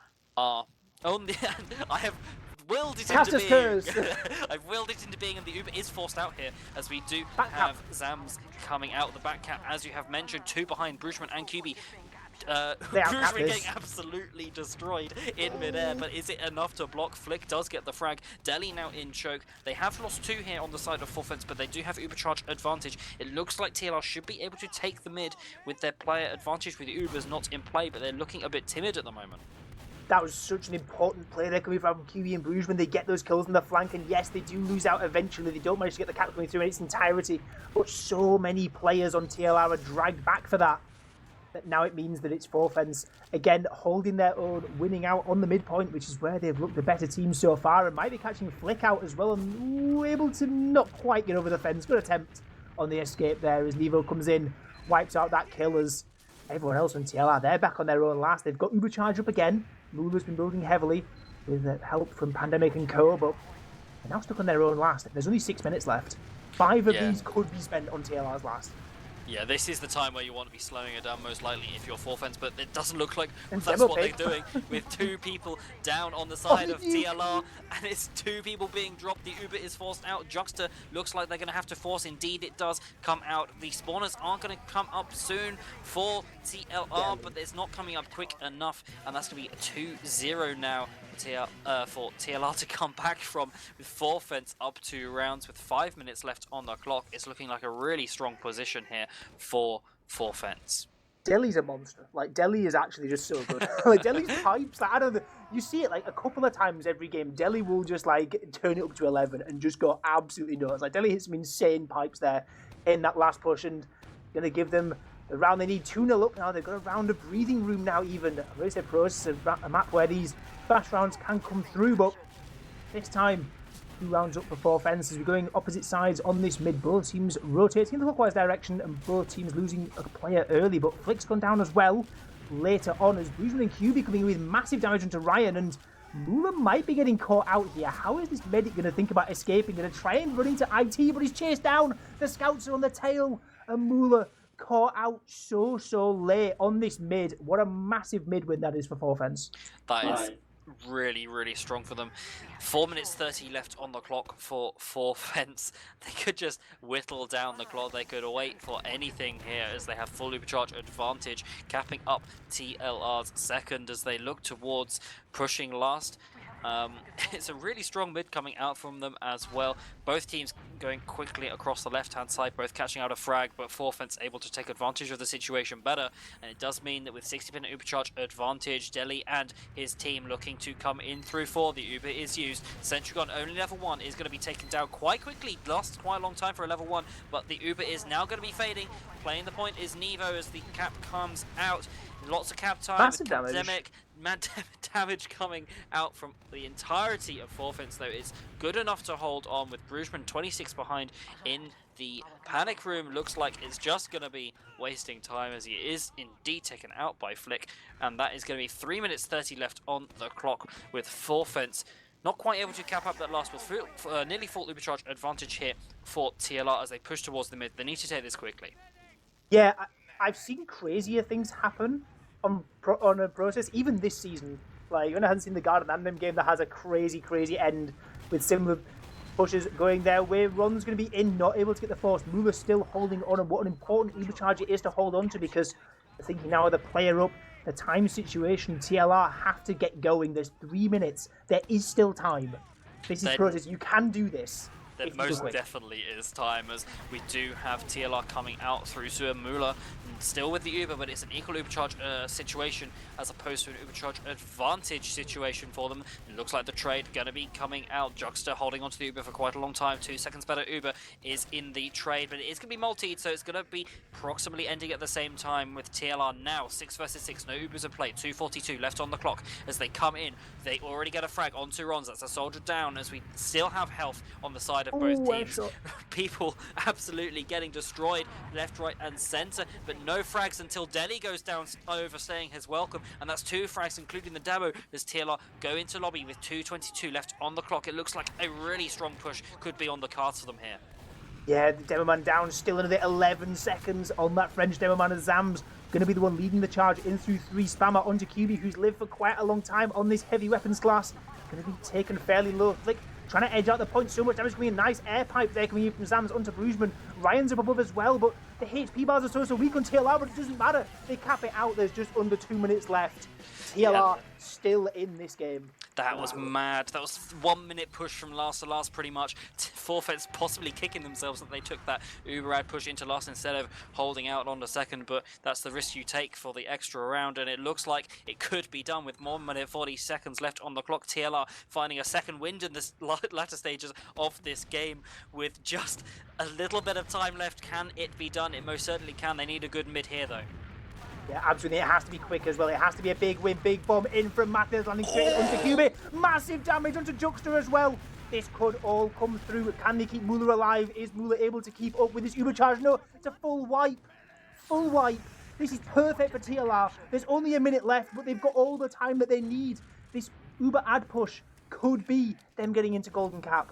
I have willed it into being. I've willed it into being, and the Uber is forced out here, as we do have Zams coming out of the back cap, as you have mentioned, 2 behind Bruchman and QB. Bruchman getting absolutely destroyed in midair, but is it enough to block? Flick does get the frag. Delhi now in choke. They have lost 2 here on the side of Forfents, but they do have Ubercharge advantage. It looks like TLR should be able to take the mid with their player advantage, with the Ubers not in play, but they're looking a bit timid at the moment. That was such an important play there coming from QB and Bruges when they get those kills on the flank, and yes, they do lose out eventually. They don't manage to get the cap coming through in its entirety, but so many players on TLR are dragged back for that. Now it means that it's Forfents, again, holding their own, winning out on the midpoint, which is where they've looked the better team so far, and might be catching Flick out as well, and able to not quite get over the fence. Good attempt on the escape there as Nevo comes in, wipes out that kill as everyone else on TLR, they're back on their own last. They've got Ubercharge up again. Lula's been building heavily with help from Pandemic and co, but they're now stuck on their own last. There's only 6 minutes left. 5 of these could be spent on TLR's last. Yeah, this is the time where you want to be slowing it down, most likely, if you're Forfents, but it doesn't look like that's what they're doing, with 2 people down on the side of TLR, and it's 2 people being dropped. The Uber is forced out. Juxta looks like they're going to have to force. Indeed, it does come out. The spawners are going to come up soon for TLR, but it's not coming up quick enough, and that's going to be 2-0 now for TLR to come back from, with Forfents up 2 rounds with 5 minutes left on the clock. It's looking like a really strong position here for Forfents. Delhi's a monster. Like, Delhi is actually just so good. Like, Delhi's pipes, like, I don't know, you see it like a couple of times every game. Delhi will just like turn it up to 11 and just go absolutely nuts. Like, Delhi hits some insane pipes there in that last push, and gonna give them the round. They need 2-0 up now. They've got a round of breathing room now, even. A very said process, a map where these fast rounds can come through, but this time 2 rounds up for Forfents as we're going opposite sides on this mid. Both teams rotating in the clockwise direction, and both teams losing a player early, but Flick's gone down as well later on as Bruisman and QB coming in with massive damage onto Ryan, and Mula might be getting caught out here. How is this medic going to think about escaping? Going to try and run into IT, but he's chased down. The scouts are on the tail, and Mula caught out so late on this mid. What a massive mid win that is for Forfents. That is really, really strong for them. 4 minutes 30 left on the clock for Forfents. They could just whittle down the clock. They could wait for anything here as they have full Ubercharge advantage, capping up TLR's second as they look towards pushing last. It's a really strong mid coming out from them as well. Both teams going quickly across the left-hand side, both catching out a frag, but Forfents able to take advantage of the situation better. And it does mean that with 60% Ubercharge advantage, Delhi and his team looking to come in through 4. The Uber is used. Sentrigon, only level 1, is going to be taken down quite quickly. Lasts quite a long time for a level 1, but the Uber is now going to be fading. Playing the point is Nevo as the cap comes out. Lots of cap time. Massive damage. Damage coming out from the entirety of Forfents, though it's good enough to hold on with Bruchman 26 behind in the panic room. Looks like it's just going to be wasting time as he is indeed taken out by Flick, and that is going to be 3 minutes 30 left on the clock with Forfents not quite able to cap up that last with nearly full Ubercharge advantage here for TLR as they push towards the mid. They need to take this quickly. Yeah, I've seen crazier things happen on a process, even this season. Like, when I hadn't seen the Garden Anthem game that has a crazy end with similar pushes going their way. Ron's going to be in, not able to get the force. Mula's still holding on, and what an important Ubercharge it is to hold on to, because they're thinking now of the player up, the time situation. TLR have to get going. There's 3 minutes. There is still time. This is process. You can do this. There if you go most quick. definitely is time, as we do have TLR coming out through Muller, still with the Uber, but it's an equal Ubercharge situation as opposed to an Ubercharge advantage situation for them. It looks like the trade going to be coming out. Juxta holding onto the Uber for quite a long time. 2 seconds better Uber is in the trade, but it is going to be multied, so it's going to be approximately ending at the same time with TLR now. 6 versus 6, no Ubers in play. 2:42 left on the clock as they come in. They already get a frag onto Rons. That's a soldier down as we still have health on the side of both teams. People absolutely getting destroyed left, right, and center, but no frags until Delhi goes down, overstaying his welcome, and that's 2 frags, including the demo, as TLR go into lobby with 2:22 left on the clock. It looks like a really strong push could be on the cards for them here. Yeah, the Demoman down, still another 11 seconds on that French Demoman, and Zam's going to be the one leading the charge in through 3 spammer onto QB, who's lived for quite a long time on this heavy weapons class. Going to be taken fairly low. Flick trying to edge out the point, so much damage coming in. Nice air pipe there coming in from Zams onto Bruisman. Ryan's up above as well, but the HP bars are so weak on TLR, but it doesn't matter. They cap it out. There's just under 2 minutes left. TLR still in this game. That was mad. That was 1 minute push from last to last, pretty much. Forfeits possibly kicking themselves that they took that Uber ad push into last instead of holding out on the second, but that's the risk you take for the extra round, and it looks like it could be done with 1 minute 40 seconds left on the clock. TLR finding a second wind in the latter stages of this game with just a little bit of time left. Can it be done? It most certainly can. They need a good mid here, though. Yeah, absolutely. It has to be quick as well. It has to be a big win, big bomb in from Matheus, landing straight onto QB. Massive damage onto Juxta as well. This could all come through. Can they keep Muller alive? Is Muller able to keep up with his Uber charge? No, it's a full wipe. Full wipe. This is perfect for TLR. There's only a minute left, but they've got all the time that they need. This Uber ad push could be them getting into Golden Cap.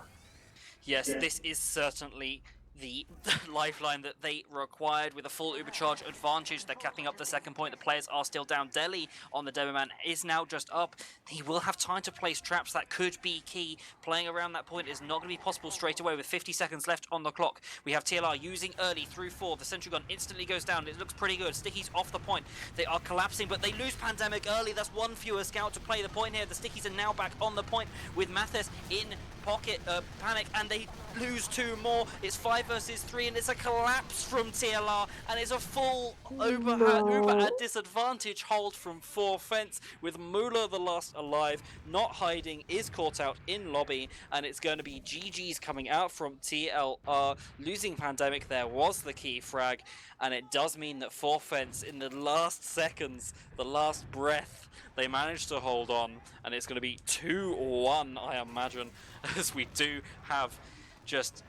Yes, this is certainly the lifeline that they required with a full Ubercharge advantage. They're capping up the second point. The players are still down. Delhi on the Demoman is now just up. He will have time to place traps. That could be key. Playing around that point is not going to be possible straight away with 50 seconds left on the clock. We have TLR using early through 4. The sentry gun instantly goes down. It looks pretty good. Stickies off the point. They are collapsing, but they lose Pandemic early. That's one fewer scout to play the point here. The Stickies are now back on the point with Matheus in pocket panic, and they lose 2 more. It's 5 versus 3, and it's a collapse from TLR, and it's a full Uber at disadvantage hold from 4 fence with Muller the last alive, not hiding, is caught out in lobby, and it's going to be GG's coming out from TLR. Losing Pandemic there was the key frag, and it does mean that 4 fence in the last seconds, the last breath, they managed to hold on, and it's going to be 2-1, I imagine, as we do have just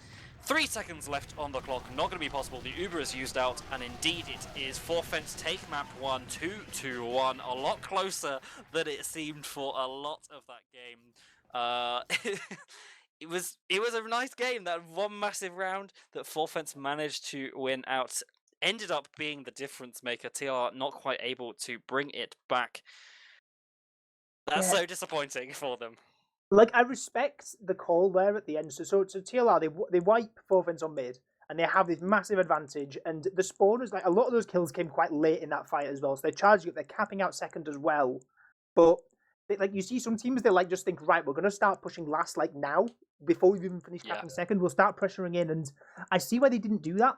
3 seconds left on the clock. Not going to be possible. The Uber is used out, and indeed it is. 4 fence take map 1, 2-1. A lot closer than it seemed for a lot of that game. It was a nice game. That one massive round that 4 fence managed to win out ended up being the difference maker. TLR not quite able to bring it back. That's so disappointing for them. Like, I respect the call there at the end. So TLR, they wipe 4 fence on mid, and they have this massive advantage. And the spawners, like, a lot of those kills came quite late in that fight as well. So they're charging up, they're capping out second as well. But like, you see some teams, they like just think, right, we're going to start pushing last, like, now, before we've even finished capping second. We'll start pressuring in, and I see why they didn't do that.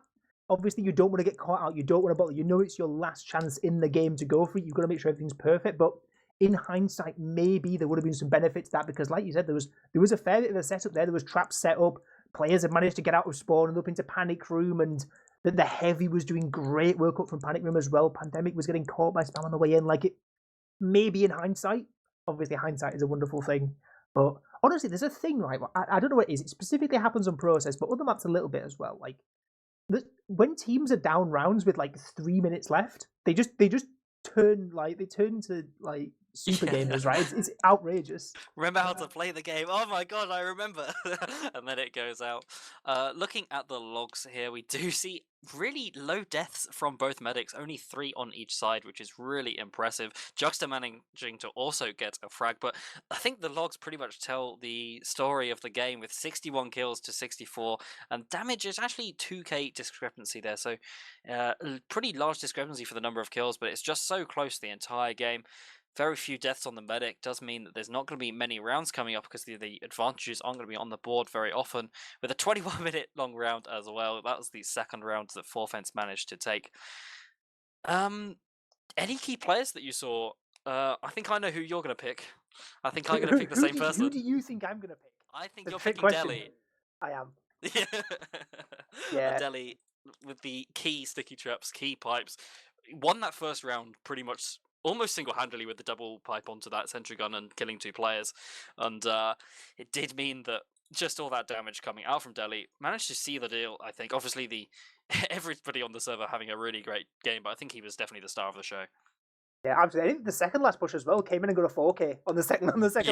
Obviously, you don't want to get caught out. You don't want to bottle. You know it's your last chance in the game to go for it. You've got to make sure everything's perfect. But in hindsight, maybe there would have been some benefit to that, because, like you said, there was a fair bit of a setup there. There was traps set up. Players had managed to get out of spawn and up into panic room, and the heavy was doing great work up from panic room as well. Pandemic was getting caught by spam on the way in. Like, it maybe in hindsight, obviously hindsight is a wonderful thing, but honestly, there's a thing, right? I don't know what it is. It specifically happens on Process, but other maps a little bit as well. Like, when teams are down rounds with like 3 minutes left, they just turn into like super gamers, right? It's outrageous. Remember how to play the game. Oh my god, I remember. And then it goes out. Looking at the logs here, we do see really low deaths from both medics, only 3 on each side, which is really impressive. Juxta managing to also get a frag, but I think the logs pretty much tell the story of the game with 61 kills to 64, and damage is actually 2k discrepancy there, so pretty large discrepancy for the number of kills, but it's just so close the entire game. very few deaths on the medic does mean that there's not going to be many rounds coming up because the advantages aren't going to be on the board very often. With a 21-minute long round as well, that was the second round that Forfence managed to take. Any key players that you saw? I think I know who you're going to pick. I think I'm going to pick the same person. Who do you think I'm going to pick? I think The you're trick picking question. Delhi. I am. Yeah. Delhi with the key sticky traps, key pipes, won that first round pretty much almost single-handedly with the double pipe onto that sentry gun and killing 2 players. And it did mean that just all that damage coming out from Delhi managed to seal the deal, I think. Obviously, everybody on the server having a really great game, but I think he was definitely the star of the show. Yeah, absolutely. I think the second last push as well came in and got a 4K on the second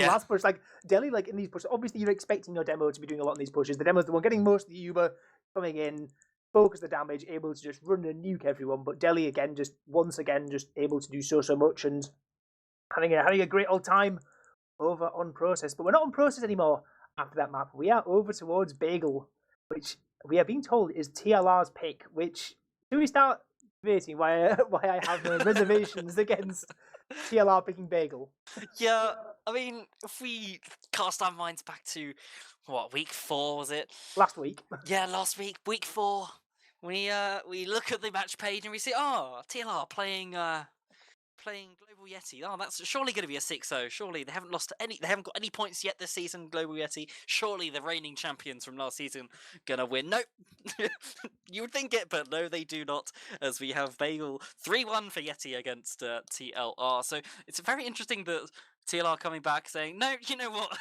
last push. Like Delhi, like in these pushes, obviously you're expecting your demo to be doing a lot in these pushes. The demo's the one getting most of the Uber coming in, focus the damage, able to just run and nuke everyone. But Delhi again, just once again, just able to do so much and having a great old time over on Process. But we're not on Process anymore after that map. We are over towards Bagel, which we are being told is TLR's pick. Which do we start debating why I have reservations against TLR picking Bagel? Yeah, I mean, if we cast our minds back to what, week 4 was it? Last week. Yeah, last week, week 4. We look at the match page and we see, TLR playing Global Yeti. Oh, that's surely going to be a 6-0. Surely they haven't got any points yet this season, Global Yeti. Surely the reigning champions from last season gonna win. Nope. You would think it, but no, they do not, as we have Bagel 3-1 for Yeti against TLR. So it's very interesting that TLR coming back saying, no, you know what?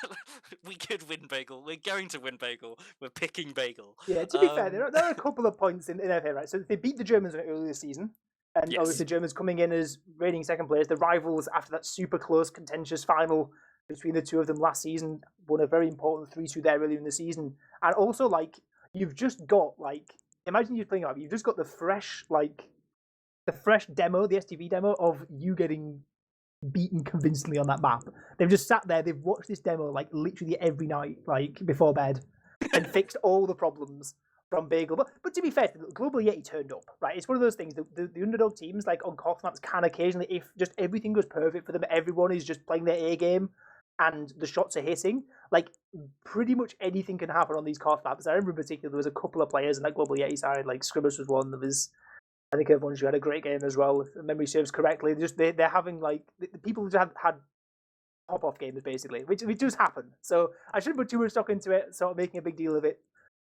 We could win Bagel. We're going to win Bagel. We're picking Bagel. Yeah, to be fair, there are a couple of points in FA, right? So they beat the Germans earlier this season. And obviously, the Germans coming in as reigning second place. The rivals after that super close, contentious final between the two of them last season won a very important 3-2 there earlier in the season. And also, like, you've just got, like, imagine you're playing up, you've just got the fresh demo, the STV demo of you getting beaten convincingly on that map. They've just sat there, they've watched this demo, like, literally every night, like, before bed, and fixed all the problems from Bagel. But to be fair, Global Yeti turned up, right? It's one of those things, the underdog teams, like on Koth maps, can occasionally, if just everything goes perfect for them, everyone is just playing their A game, and the shots are hitting, like, pretty much anything can happen on these Koth maps. I remember in particular, there was a couple of players in that Global Yeti side, like Scribbers was one, there was, I think everyone had a great game as well, if memory serves correctly. They're having, like, the people who had top-off games, basically, which does happen. So I shouldn't put too much stock into it, sort of making a big deal of it.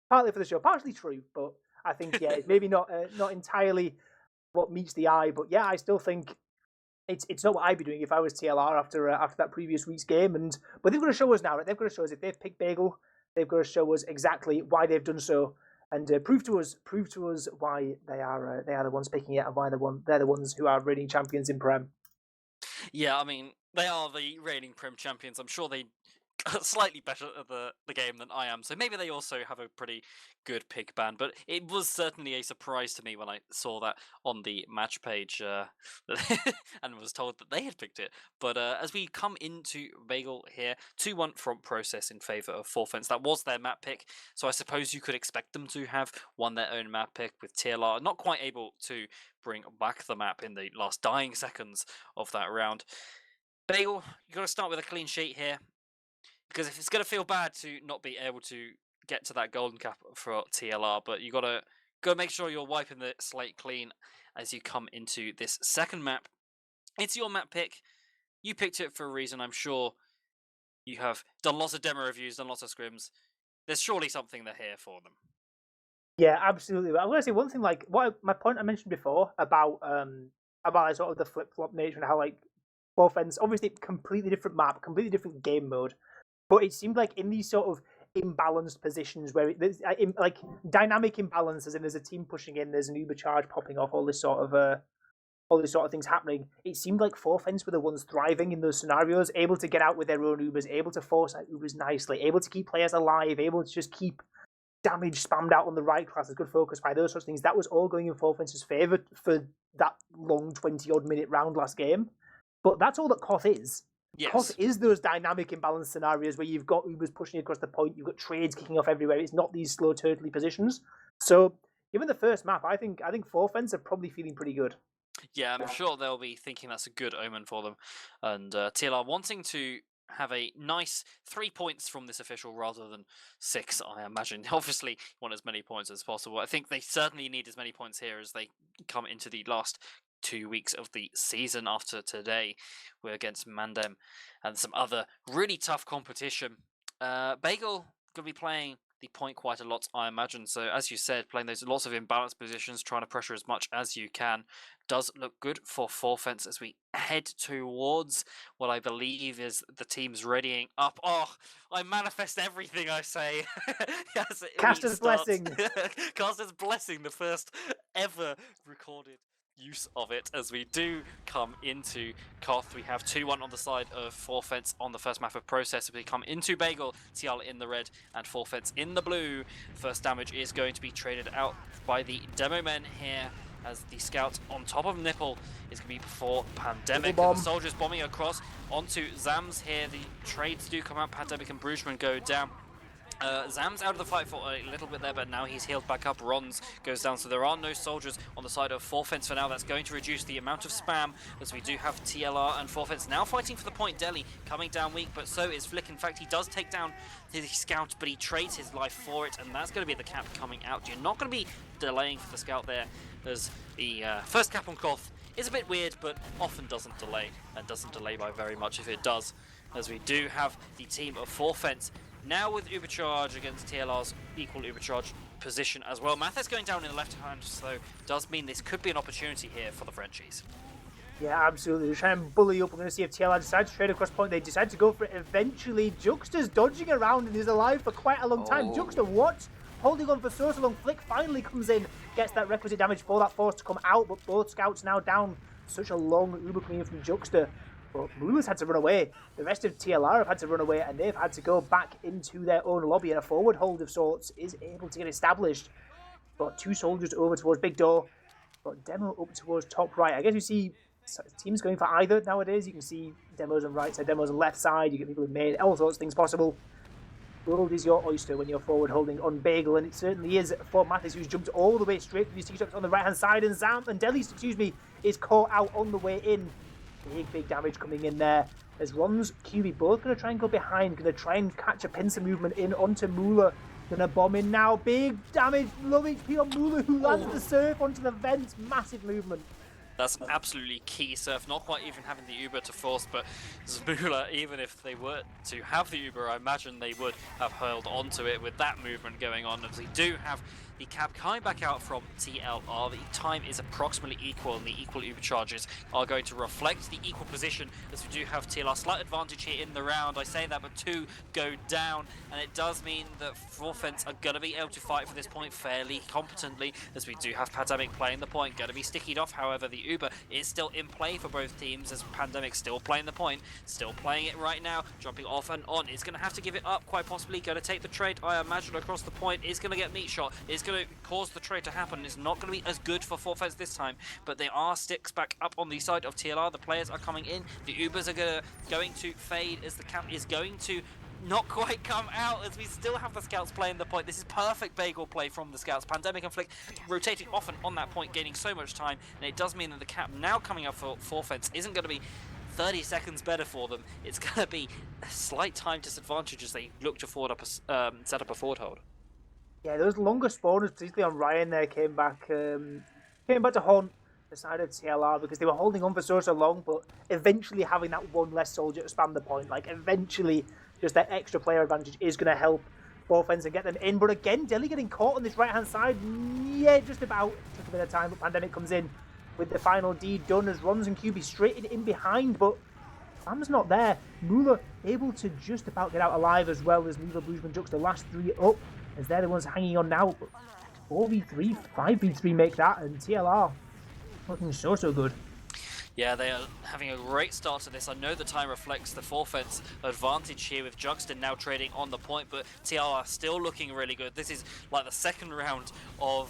Partly for the show, partially true, but I think, yeah, it's maybe not entirely what meets the eye. But yeah, I still think it's not what I'd be doing if I was TLR after that previous week's game. But they've got to show us now, right? They've got to show us if they've picked Bagel, they've got to show us exactly why they've done so, and prove to us why they are the ones picking it and why they're the ones who are reigning champions in Prem. Yeah, I mean, they are the reigning Prem champions. I'm sure they slightly better at the game than I am, so maybe they also have a pretty good pick ban, but it was certainly a surprise to me when I saw that on the match page and was told that they had picked it. But as we come into Bagel here, 2-1 from Process in favour of Forfence. That was their map pick, so I suppose you could expect them to have won their own map pick, with TLR not quite able to bring back the map in the last dying seconds of that round. Bagel, you've got to start with a clean sheet here, because if it's going to feel bad to not be able to get to that golden cap for TLR, but you got to make sure you're wiping the slate clean as you come into this second map. It's your map pick. You picked it for a reason. I'm sure you have done lots of demo reviews, done lots of scrims. There's surely something there here for them. Yeah, absolutely. I'm going to say one thing, like my point I mentioned before about sort of the flip flop nature and how, like, Forfence, obviously completely different map, completely different game mode. But it seemed like in these sort of imbalanced positions where there's like dynamic imbalances, and there's a team pushing in, there's an Uber charge popping off, all these sort of things happening. It seemed like Forfence were the ones thriving in those scenarios, able to get out with their own Ubers, able to force out Ubers nicely, able to keep players alive, able to just keep damage spammed out on the right classes, good focus by those sorts of things. That was all going in Forfence's favour for that long 20-odd minute round last game. But that's all that Koth is. Yes. Koth is those dynamic imbalanced scenarios where you've got Ubers pushing across the point, you've got trades kicking off everywhere. It's not these slow turtly positions. So given the first map, I think Forfence are probably feeling pretty good. Yeah, I'm sure they'll be thinking that's a good omen for them. And TLR wanting to have a nice 3 points from this official rather than 6, I imagine. Obviously, want as many points as possible. I think they certainly need as many points here as they come into the last 2 weeks of the season after today. We're against Mandem and some other really tough competition. Bagel going to be playing the point quite a lot, I imagine. So, as you said, playing those lots of imbalanced positions, trying to pressure as much as you can, does look good for Forfence as we head towards what I believe is the team's readying up. Oh, I manifest everything I say. Yes, Caster's blessing. Caster's blessing, the first ever recorded use of it as we do come into Koth. We have 2-1 on the side of Forfence on the first map of Process. We come into Bagel, TL in the red and Forfence in the blue. First damage is going to be traded out by the demo men here as the scout on top of Nipple is going to be before Pandemic. And the soldiers bombing across onto Zams here. The trades do come out. Pandemic and Brugeman go down. Zam's out of the fight for a little bit there, but now he's healed back up. Rons goes down, so there are no soldiers on the side of Forfence for now. That's going to reduce the amount of spam, as we do have TLR and Forfence now fighting for the point. Delhi coming down weak, but so is Flick. In fact, he does take down the scout, but he trades his life for it, and that's going to be the cap coming out. You're not going to be delaying for the scout there, as the first cap on Koth is a bit weird, but often doesn't delay, and doesn't delay by very much if it does, as we do have the team of Forfence now with Ubercharge against TLR's equal Ubercharge position as well. Mathis going down in the left hand, so does mean this could be an opportunity here for the Frenchies. Yeah, absolutely. They're trying to bully up. We're going to see if TLR decide to trade across point. They decide to go for it eventually. Juxta's dodging around and is alive for quite a long time. Juxta, what? Holding on for so long. Flick finally comes in, gets that requisite damage for that force to come out, but both scouts now down. Such a long Uber coming in from Juxta. But Mula's had to run away. The rest of TLR have had to run away, and they've had to go back into their own lobby, and a forward hold of sorts is able to get established. Got 2 soldiers over towards Big Door. Got Demo up towards top right. I guess you see teams going for either nowadays. You can see demos on right side, demos on left side. You get people in main, all sorts of things possible. World is your oyster when you're forward holding on Bagel, and it certainly is for Mathis, who's jumped all the way straight through these T-shots on the right hand side, and Zam and Delhi, is caught out on the way in. Big damage coming in there as Ron's QB both going to try and go behind, going to try and catch a pincer movement in onto Mula. Going to bomb in now. Big damage, low HP on Mula, who lands the surf onto the vents. Massive movement. That's an absolutely key surf, not quite even having the Uber to force, but Zmula, even if they were to have the Uber, I imagine they would have hurled onto it with that movement going on, as they do have the cap coming back out from TLR. The time is approximately equal, and the equal Uber charges are going to reflect the equal position, as we do have TLR slight advantage here in the round. I say that, but 2 go down, and it does mean that Forfence are going to be able to fight for this point fairly competently, as we do have Pandemic playing the point, going to be stickied off. However, the Uber is still in play for both teams, as Pandemic still playing the point, still playing it right now, jumping off and on. Is going to have to give it up, quite possibly going to take the trade, I imagine, across the point. Is going to get meat shot, is going to cause the trade to happen. It's not going to be as good for Forfence this time, but they are sticks back up on the side of TLR. The players are coming in, the Ubers are going to fade, as the cap is going to not quite come out, as we still have the scouts playing the point. This is perfect Bagel play from the scouts. Pandemic and Flick rotating off and on that point, gaining so much time, and it does mean that the cap now coming up for Forfence isn't going to be 30 seconds better for them. It's going to be a slight time disadvantage as they look to forward up set up a forward hold. Yeah, those longer spawners, particularly on Ryan there, came back to haunt the side of TLR, because they were holding on for so long, but eventually having that one less soldier to spam the point, like eventually just that extra player advantage is going to help Forfence and get them in. But again, Delhi getting caught on this right-hand side. Yeah, just about. Took a bit of time, but Pandemic comes in with the final deed done as Rons and QB straight in behind, but Sam's not there. Mula able to just about get out alive, as well as Mula, Brugeman, Jux, the last 3 up, as they're the ones hanging on now. But 4v3, 5v3 make that, and TLR looking so good. Yeah, they are having a great start to this. I know the time reflects the Forfence advantage here, with Juxton now trading on the point, but TLR still looking really good. This is like the second round of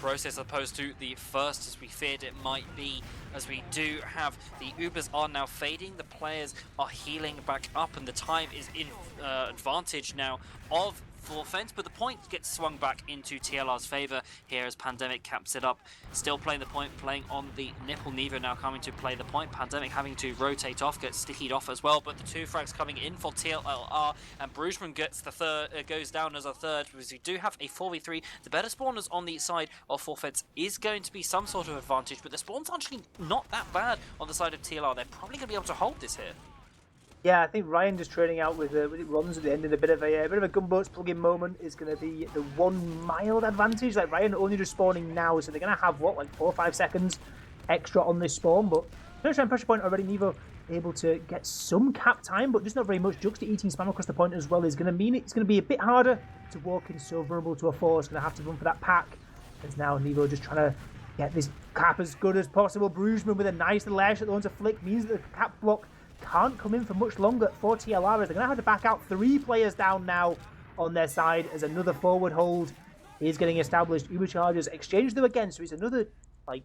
Process, opposed to the first, as we feared it might be, as we do have the Ubers are now fading, the players are healing back up, and the time is in advantage now of for Fence, but the point gets swung back into TLR's favour here as Pandemic caps it up. Still playing the point, playing on the nipple. Nevo now coming to play the point. Pandemic having to rotate off, gets stickied off as well, but the 2 frags coming in for TLR, and Brugeman gets the third, goes down as a third, because we do have a 4v3. The better spawners on the side of Forfeits is going to be some sort of advantage, but the spawn's actually not that bad on the side of TLR. They're probably going to be able to hold this here. Yeah, I think Ryan just trading out with it runs at the end in a bit of a gunboats plug-in moment is going to be the one mild advantage. Like Ryan only just spawning now, so they're going to have what, like 4 or 5 seconds extra on this spawn. But trying pressure point already. Nevo able to get some cap time, but just not very much. Juxta eating spam across the point as well is going to mean it's going to be a bit harder to walk in so vulnerable to a 4. It's going to have to run for that pack. As now Nevo just trying to get this cap as good as possible. Brugeman with a nice little air shot that wants to flick means that the cap block can't come in for much longer for TLR. They're going to have to back out 3 players down now on their side as another forward hold is getting established. Uber chargers exchange them again, so it's another like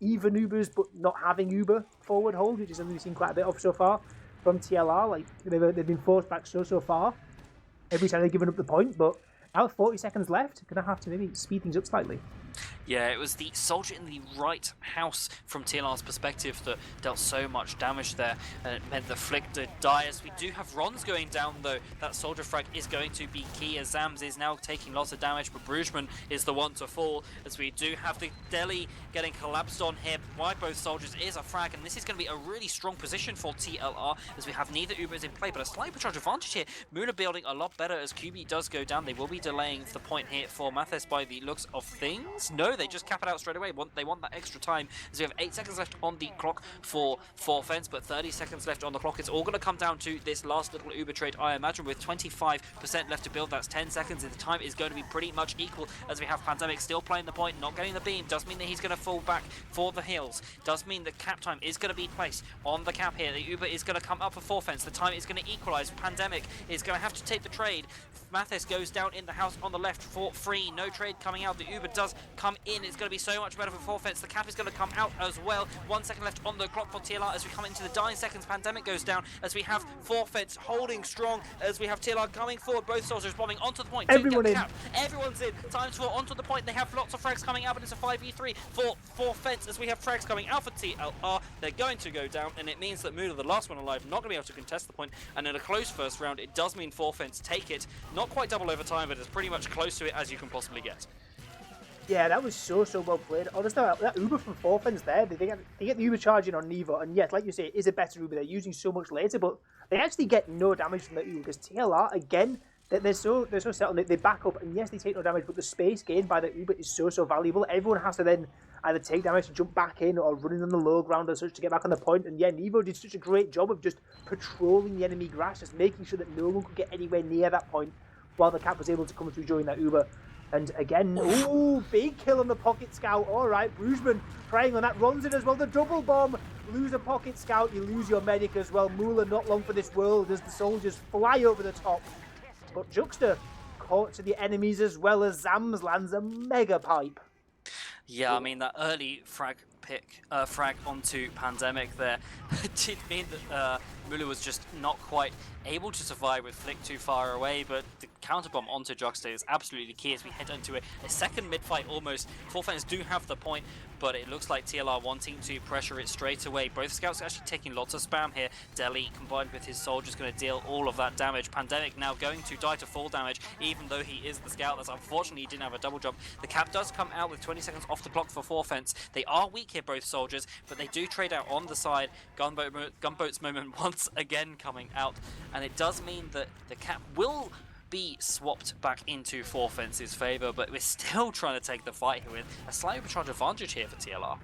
even Ubers but not having Uber forward hold, which is something we've seen quite a bit of so far from TLR. Like they've been forced back so far every time they've given up the point, but now 40 seconds left, going to have to maybe speed things up slightly. Yeah, it was the soldier in the right house from TLR's perspective that dealt so much damage there, and it meant the flick did die. As we do have Rons going down though, that soldier frag is going to be key as Zams is now taking lots of damage, but Brugeman is the one to fall, as we do have the deli getting collapsed on here by both soldiers. Is a frag, and this is going to be a really strong position for TLR as we have neither Ubers in play, but a slight charge advantage here. Muna building a lot better as QB does go down. They will be delaying the point here for Mathis by the looks of things. No, they just cap it out straight away. They want that extra time, as we have 8 seconds left on the clock for Fence, but 30 seconds left on the clock. It's all going to come down to this last little Uber trade, I imagine, with 25% left to build. That's 10 seconds, and the time is going to be pretty much equal, as we have Pandemic still playing the point, not getting the beam. Does mean that he's going to fall back for the hills. Does mean that cap time is going to be placed on the cap here. The Uber is going to come up for Fence. The time is going to equalize. Pandemic is going to have to take the trade. Mathis goes down in the house on the left for free. No trade coming out. The Uber does come in. It's going to be so much better for Fence. The cap is going to come out as well. 1 second left on the clock for TLR as we come into the dying seconds. Pandemic goes down as we have Fence holding strong as we have TLR coming forward. Both soldiers bombing onto the point. Everyone in. Everyone's in. Times 4 onto the point. They have lots of frags coming out, but it's a 5v3 for Fence as we have frags coming out for TLR. They're going to go down, and it means that Muda, the last one alive, not going to be able to contest the point. And in a close first round, it does mean Fence take it. Not quite double overtime, but it's pretty much close to it as you can possibly get. Yeah, that was so well played. Honestly, that Uber from Forfens there, they get the Uber charging on Nevo, and yes, like you say, it is a better Uber. They're using so much later, but they actually get no damage from that Uber because TLR again, they're so settled. They back up, and yes, they take no damage, but the space gained by the Uber is so valuable. Everyone has to then either take damage to jump back in or running on the low ground or such to get back on the point. And yeah, Nevo did such a great job of just patrolling the enemy grass, just making sure that no one could get anywhere near that point, while the cap was able to come through during that Uber. And again, ooh, big kill on the pocket scout. All right, Brugeman praying on that, runs in as well. The double bomb, lose a pocket scout, you lose your medic as well. Mula not long for this world as the soldiers fly over the top. But Juxta caught to the enemies as well as Zams lands a mega pipe. Yeah, I mean, that early frag onto Pandemic there did mean that Mula was just not quite able to survive with Flick too far away, but the counterbomb onto Juxta is absolutely key as we head into a second mid-fight almost. Forfans do have the point, but it looks like TLR wanting to pressure it straight away. Both scouts actually taking lots of spam here. Deli combined with his soldiers going to deal all of that damage. Pandemic now going to die to full damage, even though he is the scout. That's unfortunately he didn't have a double jump. The cap does come out with 20 seconds off the clock for Forfence. They are weak here, both soldiers, but they do trade out on the side. Gunboat's moment once again coming out, and it does mean that the cap will be swapped back into Forfence's favour, but we're still trying to take the fight here with a slight overcharge advantage here for TLR.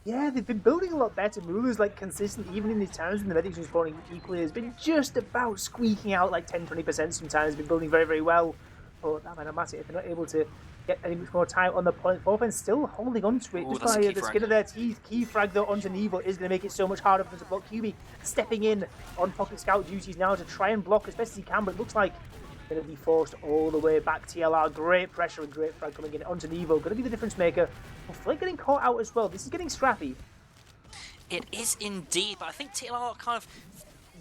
Yeah, they've been building a lot better. Mula's like consistent, even in these times when the medics are spawning equally, has been just about squeaking out like 10-20% sometimes, been building very well. But that might not matter if they're not able to get any much more time on the point. Forfence still holding on to it. Ooh, just by the skin of their teeth. Key frag though onto Nevo is going to make it so much harder for them to block. QB stepping in on pocket scout duties now to try and block as best as he can, but it looks like going to be forced all the way back. TLR, great pressure and great frag coming in onto Nevo. Going to be the difference maker. But Flick getting caught out as well. This is getting scrappy. It is indeed, but I think TLR kind of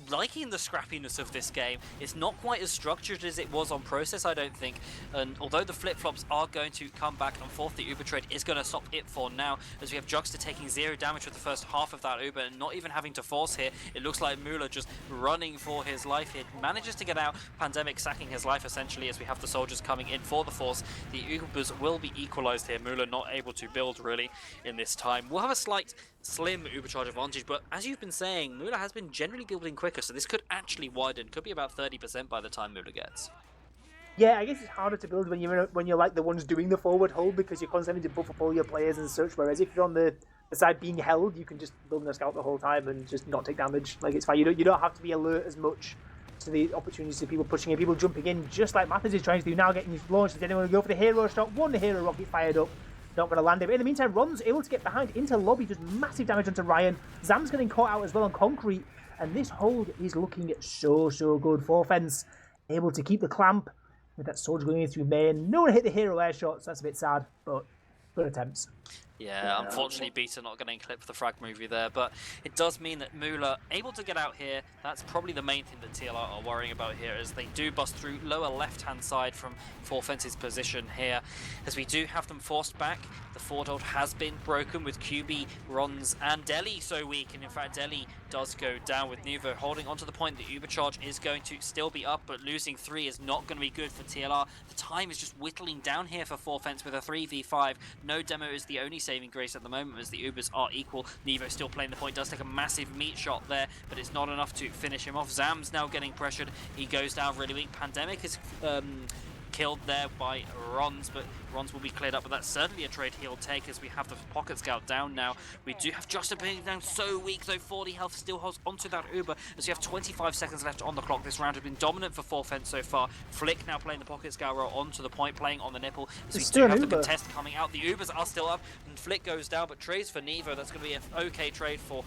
liking the scrappiness of this game. It's not quite as structured as it was on Process, I don't think. And although the flip-flops are going to come back and forth, the Uber trade is going to stop it for now, as we have Juxta taking 0 damage with the first half of that Uber and not even having to force here. It looks like Mula just running for his life here. Manages to get out, Pandemic sacking his life essentially, as we have the soldiers coming in for the force. The Ubers will be equalized here. Mula not able to build really in this time. We'll have a slight slim Ubercharge advantage, but as you've been saying, Mula has been generally building quicker, so this could actually widen. Could be about 30% by the time Mula gets. Yeah, I guess it's harder to build when you're like the ones doing the forward hold, because you're constantly having to buff up all your players and such. Whereas if you're on the side being held, you can just build a scout the whole time and just not take damage. Like, it's fine. You don't have to be alert as much to the opportunities of people pushing in, people jumping in, just like Mathis is trying to do now, getting his launch. Does anyone go for the hero shot? One hero rocket fired up. Not going to land it. But in the meantime, Ron's able to get behind into lobby, does massive damage onto Ryan. Zam's getting caught out as well on concrete. And this hold is looking so good for Fence. Able to keep the clamp with that soldier going in through main. No one hit the hero air shots. That's a bit sad, but good attempts. Yeah, unfortunately Beta not going to clip the frag movie there, but it does mean that Mula able to get out here. That's probably the main thing that TLR are worrying about here, as they do bust through lower left-hand side from Fence's position here, as we do have them forced back. The forward hold has been broken with QB, Rons, and Deli so weak, and in fact Deli does go down with Nuvo holding onto the point. The Ubercharge is going to still be up, but losing 3 is not going to be good for TLR. The time is just whittling down here for Fence with a 3v5. No demo is the only saving grace at the moment, as the Ubers are equal. Nevo still playing the point, does take a massive meat shot there, but it's not enough to finish him off. Zam's now getting pressured. He goes down really weak. Pandemic is killed there by Rons, but Rons will be cleared up, but that's certainly a trade he'll take, as we have the Pocket Scout down now. We do have Justin being down so weak, though 40 health still holds onto that Uber, as we have 25 seconds left on the clock. This round has been dominant for Fence so far. Flick now playing the Pocket Scout role onto the point, playing on the nipple, as we do have the contest coming out. The Ubers are still up, and Flick goes down, but trades for Nevo. That's going to be an okay trade for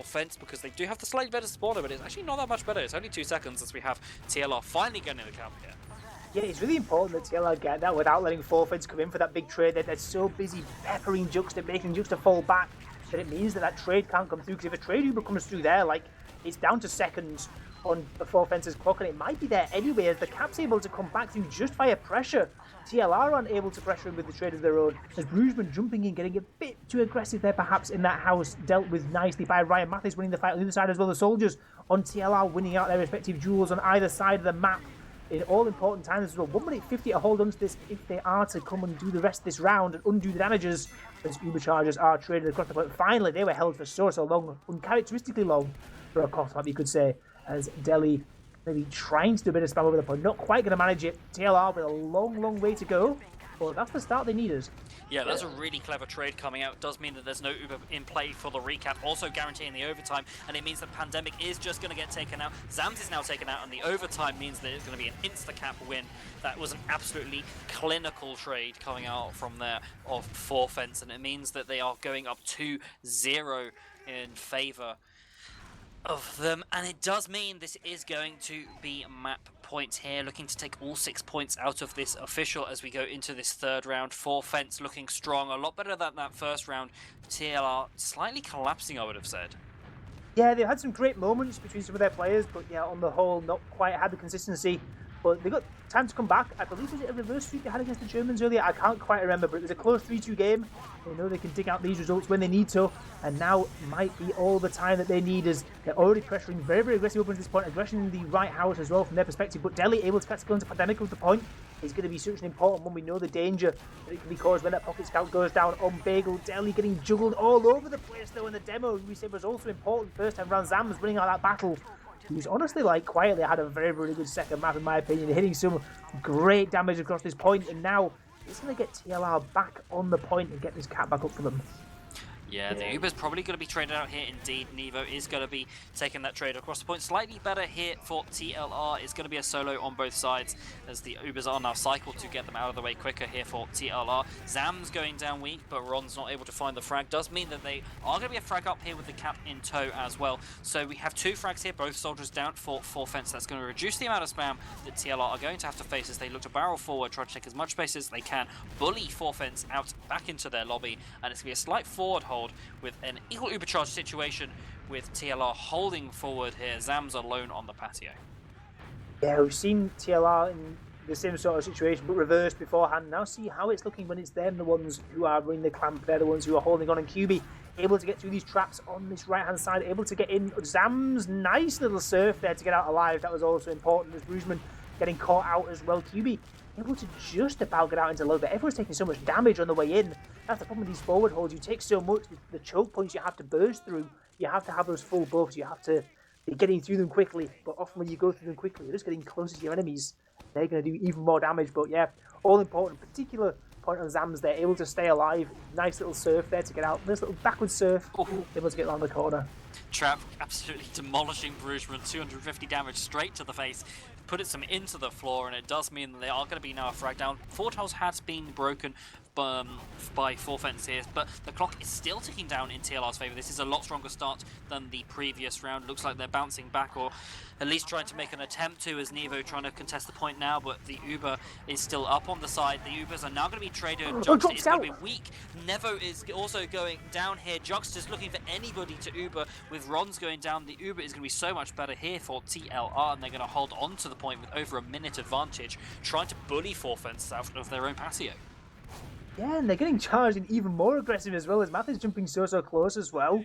Fence, because they do have the slightly better spawner, but it's actually not that much better. It's only 2 seconds, as we have TLR finally getting the camp here. Yeah, it's really important that TLR get that without letting Fence come in for that big trade. They're so busy peppering Juxta, making Juxta fall back, that it means that trade can't come through. Because if a trade Uber comes through there, like, it's down to seconds on the Fence's clock, and it might be there anyway, as the cap's able to come back through just via pressure. TLR aren't able to pressure him with the trade of their own, as Bruisman jumping in, getting a bit too aggressive there perhaps in that house, dealt with nicely by Ryan. Mathis winning the fight on the other side as well. The soldiers on TLR winning out their respective duels on either side of the map in all important times as well. 1 minute 50 to hold on to this if they are to come and do the rest of this round and undo the damages, as Uberchargers are traded across the point. Finally, they were held for so long, uncharacteristically long for a cost map, you could say, as Delhi maybe trying to do a bit of spam over the point. Not quite going to manage it. TLR with a long way to go, but that's the start they needed. Yeah, that's a really clever trade coming out. It does mean that there's no Uber in play for the recap, also guaranteeing the overtime, and it means that Pandemic is just going to get taken out. Zams is now taken out, and the overtime means that it's going to be an insta-cap win. That was an absolutely clinical trade coming out from there of Fence, and it means that they are going up 2-0 in favour of them, and it does mean this is going to be map points here, looking to take all 6 points out of this official as we go into this third round. Fence looking strong, a lot better than that first round. TLR slightly collapsing, I would have said. Yeah, they've had some great moments between some of their players, but yeah, on the whole, not quite had the consistency. But they got time to come back. I believe, was it a reverse sweep they had against the Germans earlier? I can't quite remember, but it was a close 3-2 game. They know they can dig out these results when they need to, and now might be all the time that they need, as they're already pressuring very aggressive up until this point. Aggression in the right house as well from their perspective, but Delhi able to catch go into Pandemic with the point is going to be such an important one. We know the danger that it can be caused when that Pocket Scout goes down on Bagel. Delhi getting juggled all over the place though in the demo. We said was also important first time round. Zam was winning out that battle. Who's honestly, like, quietly had a very good second map in my opinion, hitting some great damage across this point, and now it's going to get TLR back on the point and get this cap back up for them. Yeah, the Uber's probably going to be traded out here indeed. Nevo is going to be taking that trade across the point. Slightly better here for TLR. It's going to be a solo on both sides, as the Ubers are now cycled to get them out of the way quicker here for TLR. Zam's going down weak, but Ron's not able to find the frag. Does mean that they are going to be a frag up here with the cap in tow as well. So we have 2 frags here, both soldiers down for Fence. That's going to reduce the amount of spam that TLR are going to have to face as they look to barrel forward, try to take as much space as they can, bully Fence out back into their lobby, and it's going to be a slight forward hold foothold with an equal Ubercharge situation with TLR holding forward here. Zams alone on the patio. Yeah, we've seen TLR in the same sort of situation, but reversed beforehand. Now see how it's looking when it's them, the ones who are running the clamp. They're the ones who are holding on, and QB able to get through these traps on this right-hand side, able to get in. Zam's nice little surf there to get out alive. That was also important as Brugman getting caught out as well. QB able to just about get out into low, but everyone's taking so much damage on the way in. That's the problem with these forward holds. You take so much, the choke points you have to burst through. You have to have those full buffs. You have to be getting through them quickly, but often when you go through them quickly, you're just getting closer to your enemies. They're going to do even more damage, but yeah, all important. Particular point on Zams there, able to stay alive. Nice little surf there to get out. This little backward surf, able to get around the corner. Trap absolutely demolishing Brugman, 250 damage straight to the face. Put some into the floor, and it does mean that they are going to be now a frag down. Fort House has been broken by 4 fence here, but the clock is still ticking down in TLR's favour. This is a lot stronger start than the previous round. Looks like they're bouncing back, or at least trying to make an attempt to, as Nevo trying to contest the point now, but the Uber is still up on the side. The Ubers are now going to be traded. Juxta is going to be weak. Nevo is also going down here. Juxta's looking for anybody to Uber. With Ron's going down, the Uber is going to be so much better here for TLR, and they're going to hold on to the point with over a minute advantage, trying to bully 4 fence out of their own patio. Yeah, and they're getting charged and even more aggressive as well, as Math is jumping so close as well.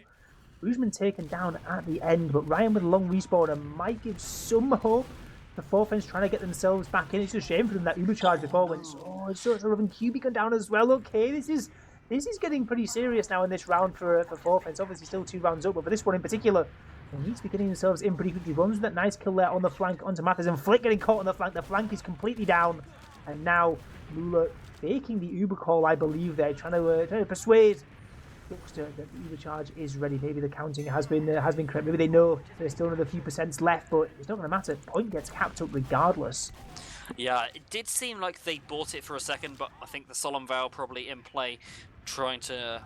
Brugman taken down at the end, but Ryan with a long respawner might give some hope. The 4 fence trying to get themselves back in. It's a shame for them that Uber charge before went it's so relevant. QB gone down as well. Okay, this is getting pretty serious now in this round for 4 fence. Obviously still 2 rounds up, but for this one in particular, they need to be getting themselves in pretty quickly. Runs with that nice kill there on the flank onto Mathis, and Flick getting caught on the flank. The flank is completely down, and now Mula faking the Uber call, I believe they're trying to persuade Juxta that the Uber charge is ready. Maybe the counting has been correct. Maybe they know there's still another few percents left, but it's not going to matter. Point gets capped up regardless. Yeah, it did seem like they bought it for a second, but I think the Solemn Vow probably in play, trying to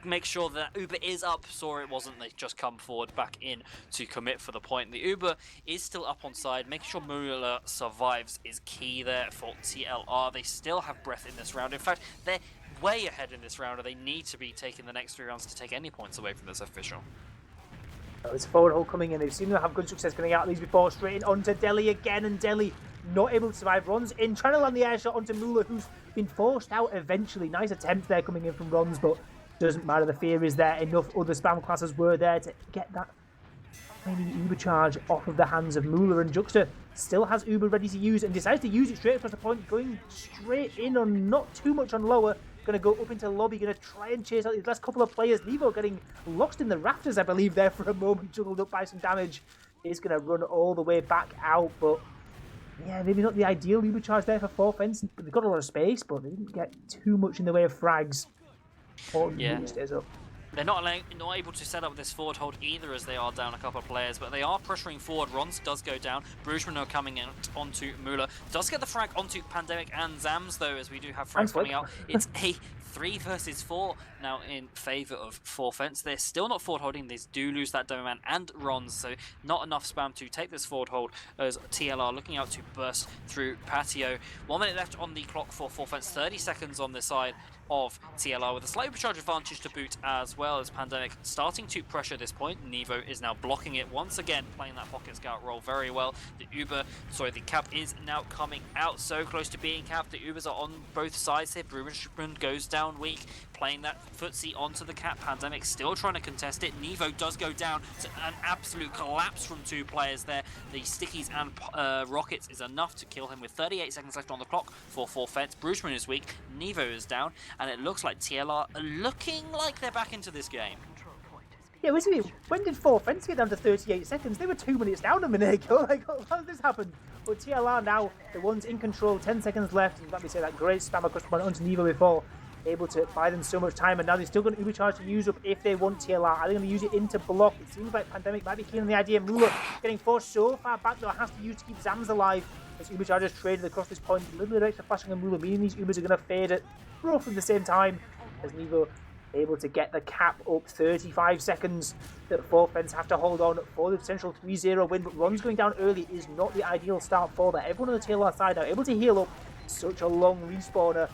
make sure that Uber is up. Saw it wasn't, they just come forward back in to commit for the point. The Uber is still up on side. Making sure Mueller survives is key there for TLR. They still have breath in this round. In fact, they're way ahead in this round, and they need to be taking the next 3 rounds to take any points away from this official. It's a forward hold coming in. They've seen them have good success getting out of these before. Straight in onto Deli again, and Deli not able to survive. Ron's in, trying to land the air shot onto Mueller, who's been forced out eventually. Nice attempt there coming in from Ron's, but doesn't matter. The fear is there. Enough other spam classes were there to get that tiny Uber charge off of the hands of Mueller, and Juxta still has Uber ready to use and decides to use it straight across the point, going straight in on not too much on lower. Going to go up into the lobby, going to try and chase out these last couple of players. Nevo getting lost in the rafters, I believe, there for a moment, juggled up by some damage. Is going to run all the way back out, but yeah, maybe not the ideal Uber charge there for 4 fence. They've got a lot of space, but they didn't get too much in the way of frags. Yeah. Stays up. They're not able to set up this forward hold either, as they are down a couple of players, but they are pressuring forward. Rons does go down. Brugman are coming out onto Mueller. Does get the frag onto Pandemic and Zams, though, as we do have frags coming out. It's a 3 versus 4 now in favour of 4 fence. They're still not forward holding. They do lose that Doman and Rons, so not enough spam to take this forward hold, as TLR looking out to burst through patio. 1 minute left on the clock for 4 fence. 30 seconds on the side of TLR, with a slight overcharge advantage to boot, as well as Pandemic starting to pressure this point. Nevo is now blocking it once again, playing that pocket scout role very well. The cap is now coming out, so close to being capped. The Ubers are on both sides here. Brugman goes down weak, playing that footsie onto the cap. Pandemic still trying to contest it. Nevo does go down to an absolute collapse from 2 players there. The stickies and rockets is enough to kill him with 38 seconds left on the clock for 4 fence. Brugman is weak, Nevo is down, and it looks like TLR are looking like they're back into this game. Yeah, wait a minute. When did 4 fence get down to 38 seconds? They were 2 minutes down a minute ago. Like, how did this happen? But TLR now, the ones in control, 10 seconds left. And let me say that great spam across the point onto Nevo before, able to buy them so much time. And now they're still going to Uber charge to use up if they want TLR. Are they going to use it into block? It seems like Pandemic might be keen on the idea. Mueller getting forced so far back, though, has to use to keep Zams alive. As Uber charges traded across this point. A little bit of extra flashing on Mueller, meaning these Ubers are going to fade at roughly the same time, as Nevo able to get the cap up. 35 seconds that 4 fence have to hold on for the potential 3-0 win, but Ron's going down early is not the ideal start for that. Everyone on the TLR side now able to heal up. Such a long respawner,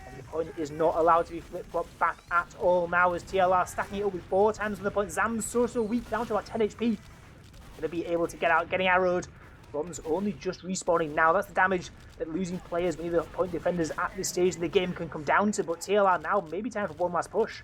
and point is not allowed to be flip-flopped back at all now as TLR stacking it up with 4 times on the point. Zam's so weak, down to about 10 HP. Going to be able to get out, getting arrowed. Ron's only just respawning now. That's the damage that losing players, maybe the point defenders at this stage in the game can come down to. But TLR now maybe time for one last push.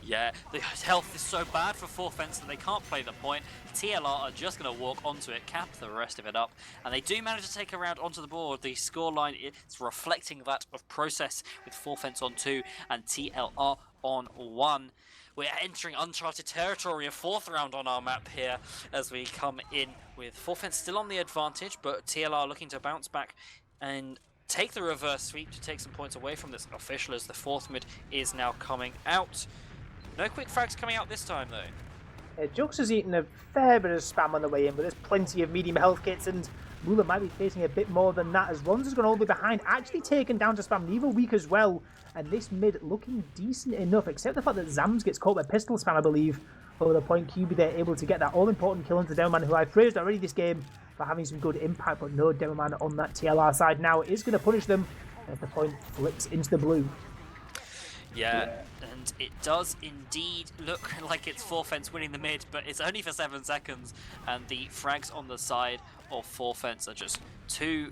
Yeah, the health is so bad for 4Fence that they can't play the point. TLR are just going to walk onto it, cap the rest of it up, and they do manage to take a round onto the board. The scoreline is reflecting that of Process with 4Fence on 2 and TLR on 1. We're entering uncharted territory, a 4th round on our map here as we come in with 4Fence still on the advantage, but TLR looking to bounce back and take the reverse sweep to take some points away from this official as the 4th mid is now coming out. No quick frags coming out this time though. Jux has eaten a fair bit of spam on the way in, but there's plenty of medium health kits, and Mula might be facing a bit more than that as Ron's is going all the way behind, actually taken down to spam. Neither weak as well, and this mid looking decent enough, except the fact that Zams gets caught by pistol spam, I believe, over the point. QB they're able to get that all-important kill into Demoman, who I praised already this game for having some good impact, but no Demoman on that TLR side now is going to punish them as the point flips into the blue. Yeah, and it does indeed look like it's 4Fence winning the mid, but it's only for 7 seconds, and the frags on the side of 4Fence are just too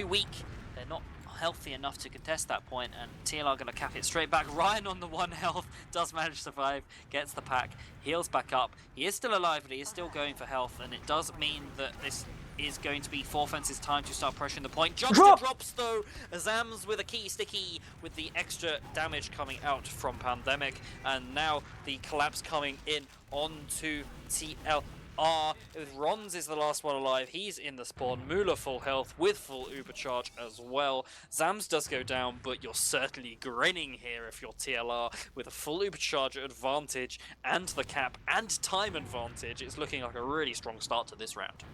weak. They're not healthy enough to contest that point, and TLR going to cap it straight back. Ryan on the 1 health does manage to survive, gets the pack, heals back up. He is still alive, but he is still going for health, and it does mean that this is going to be 4Fence's time to start pressuring the point. Johnson drops though, Zams with a key sticky with the extra damage coming out from Pandemic, and now the collapse coming in onto TLR. Rons is the last one alive, he's in the spawn. Mula full health with full uber charge as well. Zams does go down, but you're certainly grinning here if you're TLR with a full uber charge advantage and the cap and time advantage. It's looking like a really strong start to this round.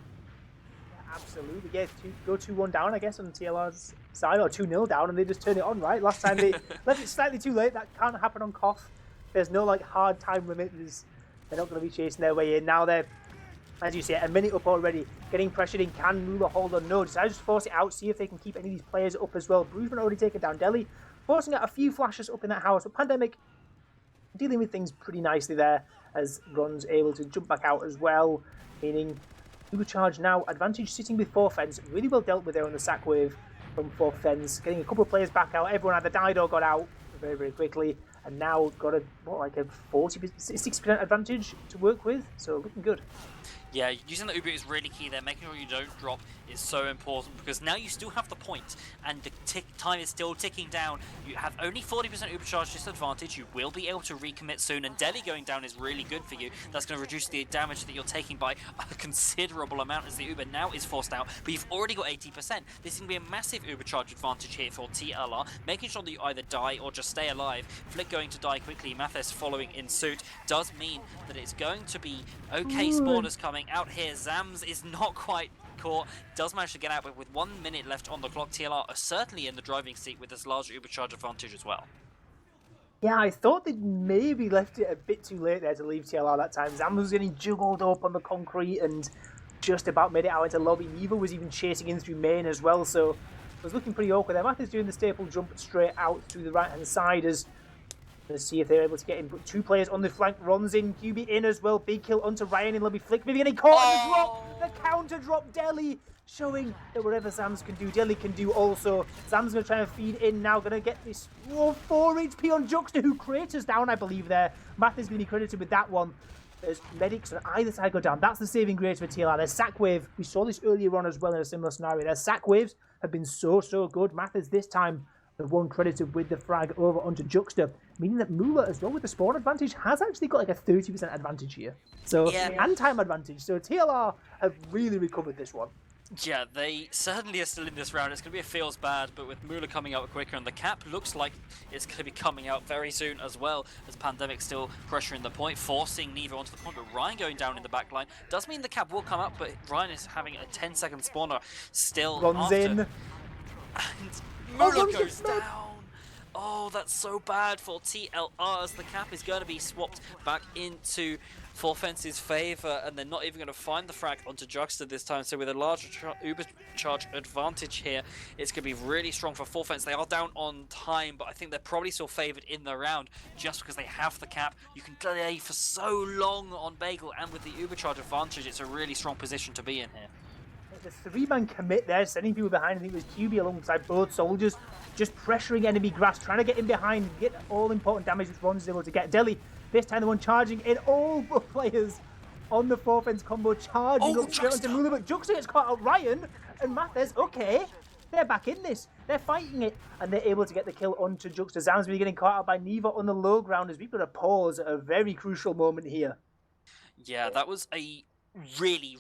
Absolutely, yeah. Go 2-1 down, I guess, on TLR's side, or 2-0 down, and they just turn it on, right? Last time they left it slightly too late. That can't happen on Koth. There's no like hard time limit. They're not going to be chasing their way in. Now they're, as you say, a minute up already, getting pressured in. Can Mula hold on? No. Decide to just force it out, see if they can keep any of these players up as well. Bruceman already taken down Delhi, forcing out a few flashes up in that house, but Pandemic dealing with things pretty nicely there as Ron's able to jump back out as well, meaning Ubercharge now, advantage sitting with 4Fence, really well dealt with there on the sack wave from 4Fence, getting a couple of players back out. Everyone either died or got out very quickly, and now got a 60% advantage to work with, so looking good. Yeah, using the Uber is really key there. Making sure you don't drop is so important, because now you still have the point and the time is still ticking down. You have only 40% Uber charge disadvantage. You will be able to recommit soon, and Delhi going down is really good for you. That's going to reduce the damage that you're taking by a considerable amount as the Uber now is forced out, but you've already got 80%. This is going to be a massive Uber charge advantage here for TLR, making sure that you either die or just stay alive. Flick going to die quickly, Mathis following in suit, does mean that it's going to be okay. Spawners coming out here. Zams is not quite caught, does manage to get out, but with 1 minute left on the clock, TLR are certainly in the driving seat with this large Ubercharge advantage as well. Yeah, I thought they'd maybe left it a bit too late there to leave TLR that time. Zams was getting juggled up on the concrete and just about made it out into lobby. Neva was even chasing in through main as well, so it was looking pretty awkward there. Math is doing the staple jump straight out through the right-hand side as let's see if they're able to get in. But 2 players on the flank, Ron's in, QB in as well. Big kill onto Ryan in lobby. Flick maybe getting caught on the drop. The counter drop, Delhi showing that whatever Zams can do, Delhi can do also. Zams going to try and feed in now. Going to get this 4 HP on Juxta, who craters down, I believe, there. Math is going to be credited with that one. As medics on either side go down. That's the saving grace for TLR. Their sack wave, we saw this earlier on as well in a similar scenario. Their sack waves have been so good. Math is this time the one credited with the frag over onto Juxta, meaning that Mula as well with the spawn advantage has actually got like a 30% advantage here. So, and time advantage. So TLR have really recovered this one. Yeah, they certainly are still in this round. It's going to be a feels bad, but with Mula coming out quicker, and the cap looks like it's going to be coming out very soon as well, as Pandemic still pressuring the point, forcing Neva onto the point, but Ryan going down in the back line. Does mean the cap will come up, but Ryan is having a 10-second spawner still Runs after. in. And Mula goes down. Oh, that's so bad for TLR as the cap is going to be swapped back into Forfence's favour, and they're not even going to find the frag onto Juxta this time. So with a larger Uber charge advantage here, it's going to be really strong for Forfence. They are down on time, but I think they're probably still favoured in the round just because they have the cap. You can delay for so long on Bagel, and with the Uber charge advantage, it's a really strong position to be in here. The three-man commit there, sending people behind. I think it was QB alongside both soldiers, just pressuring enemy grass, trying to get in behind, get all-important damage which Ron's able to get. Deli, this time the one charging in, all the players on the Forfence combo charging up straight onto Mula, but Juxta gets caught out. Ryan and Mathers, okay, they're back in this. They're fighting it, and they're able to get the kill onto Juxta. Zamsby getting caught out by Neva on the low ground as we've got to pause at a very crucial moment here. Yeah, that was a really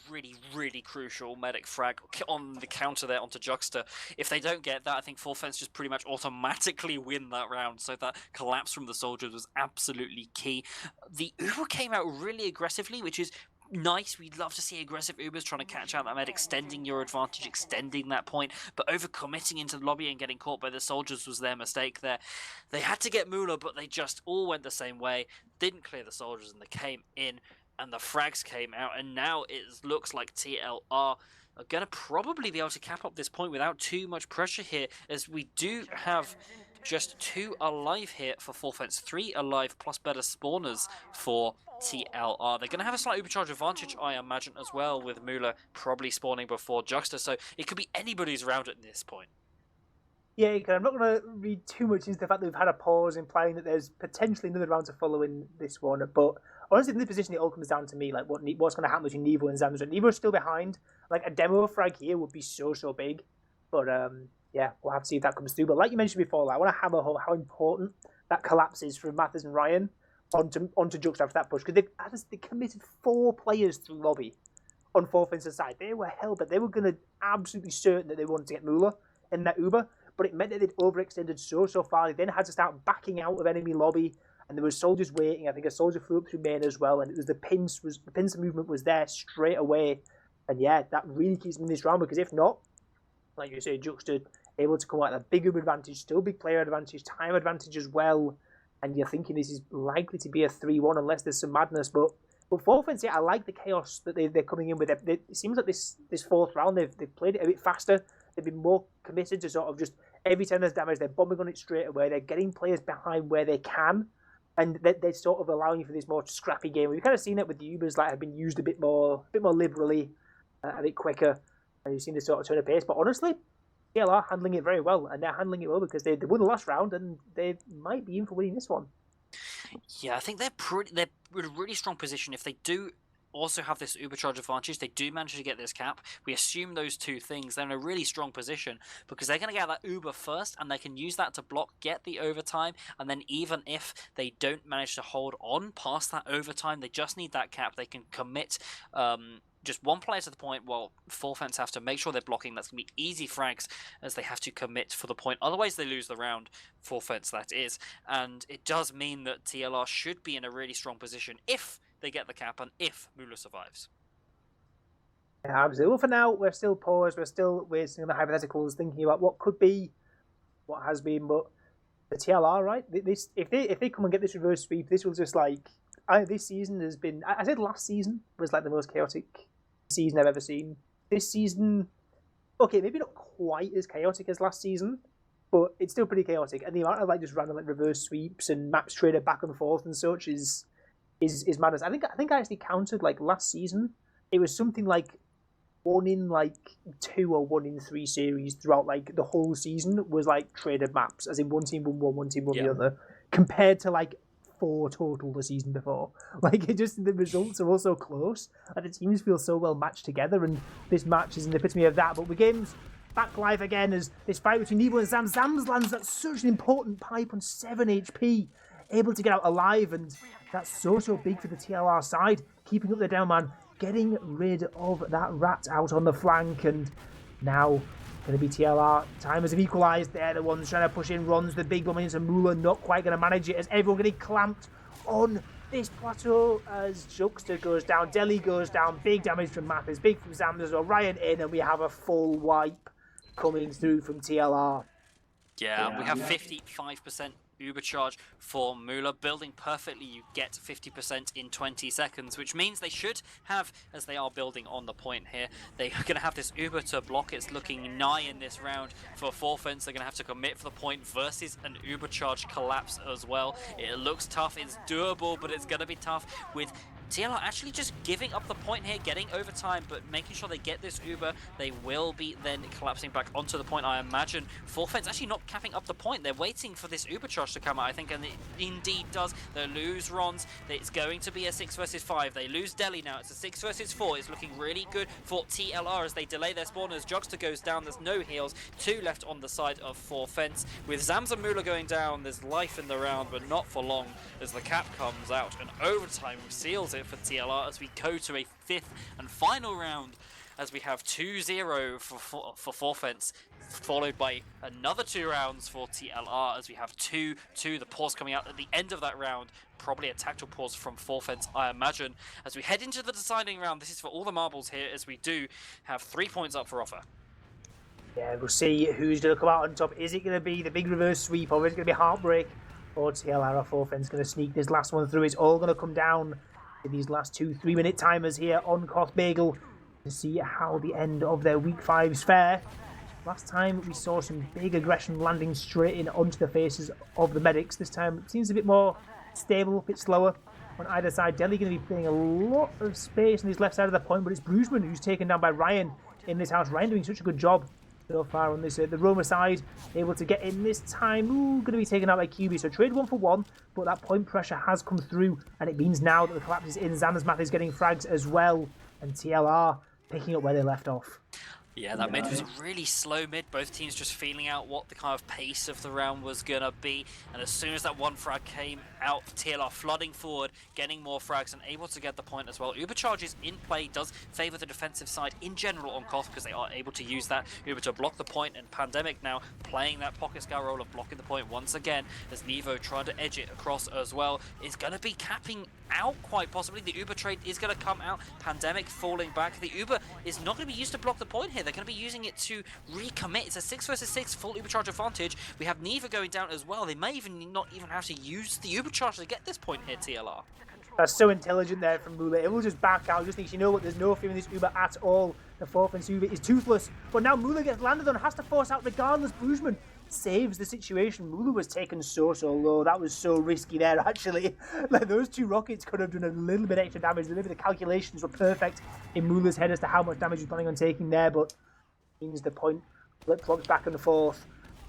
crucial medic frag on the counter there onto Juxta. If they don't get that, I think Forfence just pretty much automatically win that round. So that collapse from the soldiers was absolutely key. The Uber came out really aggressively, which is nice. We'd love to see aggressive Ubers trying to catch out that med, extending your advantage, extending that point, but over-committing into the lobby and getting caught by the soldiers was their mistake there. They had to get Mula, but they just all went the same way, didn't clear the soldiers, and they came in, and the frags came out, and now it looks like TLR are going to probably be able to cap up this point without too much pressure here, as we do have just 2 alive here for Forfence, 3 alive plus better spawners for TLR. They're going to have a slight overcharge advantage, I imagine, as well, with Mula probably spawning before Juxta, so it could be anybody's round at this point. Yeah, I'm not going to read too much into the fact that we've had a pause, implying that there's potentially another round to follow in this one. But honestly, in this position, it all comes down to me, like what's going to happen between Nevo and Zamza. Nevo's still behind. Like a demo frag here would be so big. But yeah, we'll have to see if that comes through. But like you mentioned before, like, I want to hammer home how important that collapse is for Mathers and Ryan onto Juxta after that push, because they committed 4 players through lobby on Forfence's side. They were hell, but they were going to absolutely certain that they wanted to get Mula in that Uber. But it meant that they'd overextended so far. They then had to start backing out of enemy lobby, and there were soldiers waiting. I think a soldier flew up through main as well, and it was the pincer movement was there straight away. And yeah, that really keeps them in this round, because if not, like you say, Juxta able to come out with a big advantage, still big player advantage, time advantage as well. And you're thinking this is likely to be a 3-1 unless there's some madness. But Forfence, yeah, I like the chaos that they're coming in with. It seems like this 4th round they've played it a bit faster. They've been more committed to sort of just every time there's damage, they're bombing on it straight away. They're getting players behind where they can, and they're sort of allowing for this more scrappy game. We've kind of seen it with the Ubers, like have been used a bit more liberally, a bit quicker, and you've seen this sort of turn of pace. But honestly, TLR handling it very well, and they're handling it well because they won the last round, and they might be in for winning this one. Yeah, I think they're in a really strong position if they do also have this overcharge advantage. They do manage to get this cap. We assume those 2 things. They're in a really strong position because they're going to get that Uber first, and they can use that to block, get the overtime, and then even if they don't manage to hold on past that overtime, they just need that cap. They can commit just 1 player to the point, while Forfence have to make sure they're blocking. That's going to be easy frags as they have to commit for the point. Otherwise, they lose the round. Forfence, that is. And it does mean that TLR should be in a really strong position if they get the cap and if Mula survives. Yeah, absolutely. Well, for now, we're still paused. We're still wasting on the hypotheticals, thinking about what could be, what has been. But the TLR, right? This, if they come and get this reverse sweep, this will just like this season has been. I said last season was like the most chaotic season I've ever seen. This season, okay, maybe not quite as chaotic as last season, but it's still pretty chaotic. And the amount of like just random like reverse sweeps and maps traded back and forth and such is madness. I think I actually counted like last season. It was something like 1 in like 2 or 1 in 3 series throughout like the whole season was like traded maps, as in one team won one team won the other, compared to like 4 total the season before. Like it just, the results are all so close, and the teams feel so well matched together, and this match is an epitome of that. But the game's back live again as this fight between Nevo and Zam. Zam's lands that such an important pipe on 7 HP, able to get out alive, and that's so big for the TLR side, keeping up the down man, getting rid of that rat out on the flank, and now going to be TLR. Timers have equalised. They're the ones trying to push in runs. The big one into Mula, not quite going to manage it as everyone getting clamped on this plateau as Juxta goes down, Deli goes down, big damage from Mathers, big from Zam as well. Ryan in, and we have a full wipe coming through from TLR. Yeah, we have 55% Uber charge for Müller. Building perfectly, you get 50% in 20 seconds, which means they should have, as they are building on the point here, they're going to have this Uber to block. It's looking nigh in this round for Forfence. They're going to have to commit for the point versus an Uber charge collapse as well. It looks tough, it's doable, but it's going to be tough with TLR actually just giving up the point here, getting overtime, but making sure they get this Uber. They will be then collapsing back onto the point, I imagine. Forfence actually not capping up the point. They're waiting for this Uber charge to come out, I think, and it indeed does. They lose Rons. It's going to be a 6 versus 5. They lose Delhi now. It's a 6 versus 4. It's looking really good for TLR as they delay their spawners. Jogster goes down. There's no heals. 2 left on the side of Forfence. With Zamza Müller going down, there's life in the round, but not for long as the cap comes out. And overtime seals it for TLR as we go to a 5th and final round, as we have 2-0 for Forfence, followed by another 2 rounds for TLR as we have 2-2. The pause coming out at the end of that round, probably a tactical pause from Forfence, I imagine. As we head into the deciding round, this is for all the marbles here, as we do have 3 points up for offer. Yeah, we'll see who's going to come out on top. Is it going to be the big reverse sweep, or is it going to be heartbreak? Or TLR or Forfence going to sneak this last one through? It's all going to come down to these last 2 3-minute timers here on Koth Bagel to see how the end of their week 5s fare. Last time we saw some big aggression landing straight in onto the faces of the medics. This time it seems a bit more stable, a bit slower on either side. Delhi going to be playing a lot of space on his left side of the point, but it's Brugman who's taken down by Ryan in this house. Ryan doing such a good job so far on this, the Roma side, able to get in this time. Ooh, going to be taken out by QB. So trade 1 for 1, but that point pressure has come through, and it means now that the collapse is in. Xander's math is getting frags as well, and TLR picking up where they left off. Yeah, that mid was a really slow mid. Both teams just feeling out what the kind of pace of the round was going to be. And as soon as that one frag came out, TLR flooding forward, getting more frags and able to get the point as well. Uber charges in play does favour the defensive side in general on Koth because they are able to use that Uber to block the point. And Pandemic now playing that pocket scout role of blocking the point once again as Nevo trying to edge it across as well. Is going to be capping out quite possibly. The Uber trade is going to come out. Pandemic falling back. The Uber is not going to be used to block the point here. They're going to be using it to recommit. It's a 6 versus 6 full Uber charge advantage. We have Neva going down as well. They may not even have to use the Uber charge to get this point here, TLR. That's so intelligent there from Mula. It will just back out. Just thinks, you know what, there's no fear in this Uber at all. The Forfence Uber is toothless. But now Mula gets landed on, has to force out regardless. Brugman saves the situation. Mula was taken so low. That was so risky there, actually. Like, those 2 rockets could have done a little bit extra damage. A little bit of calculations were perfect in Mula's head as to how much damage he's planning on taking there, but means the point flip-flops back and forth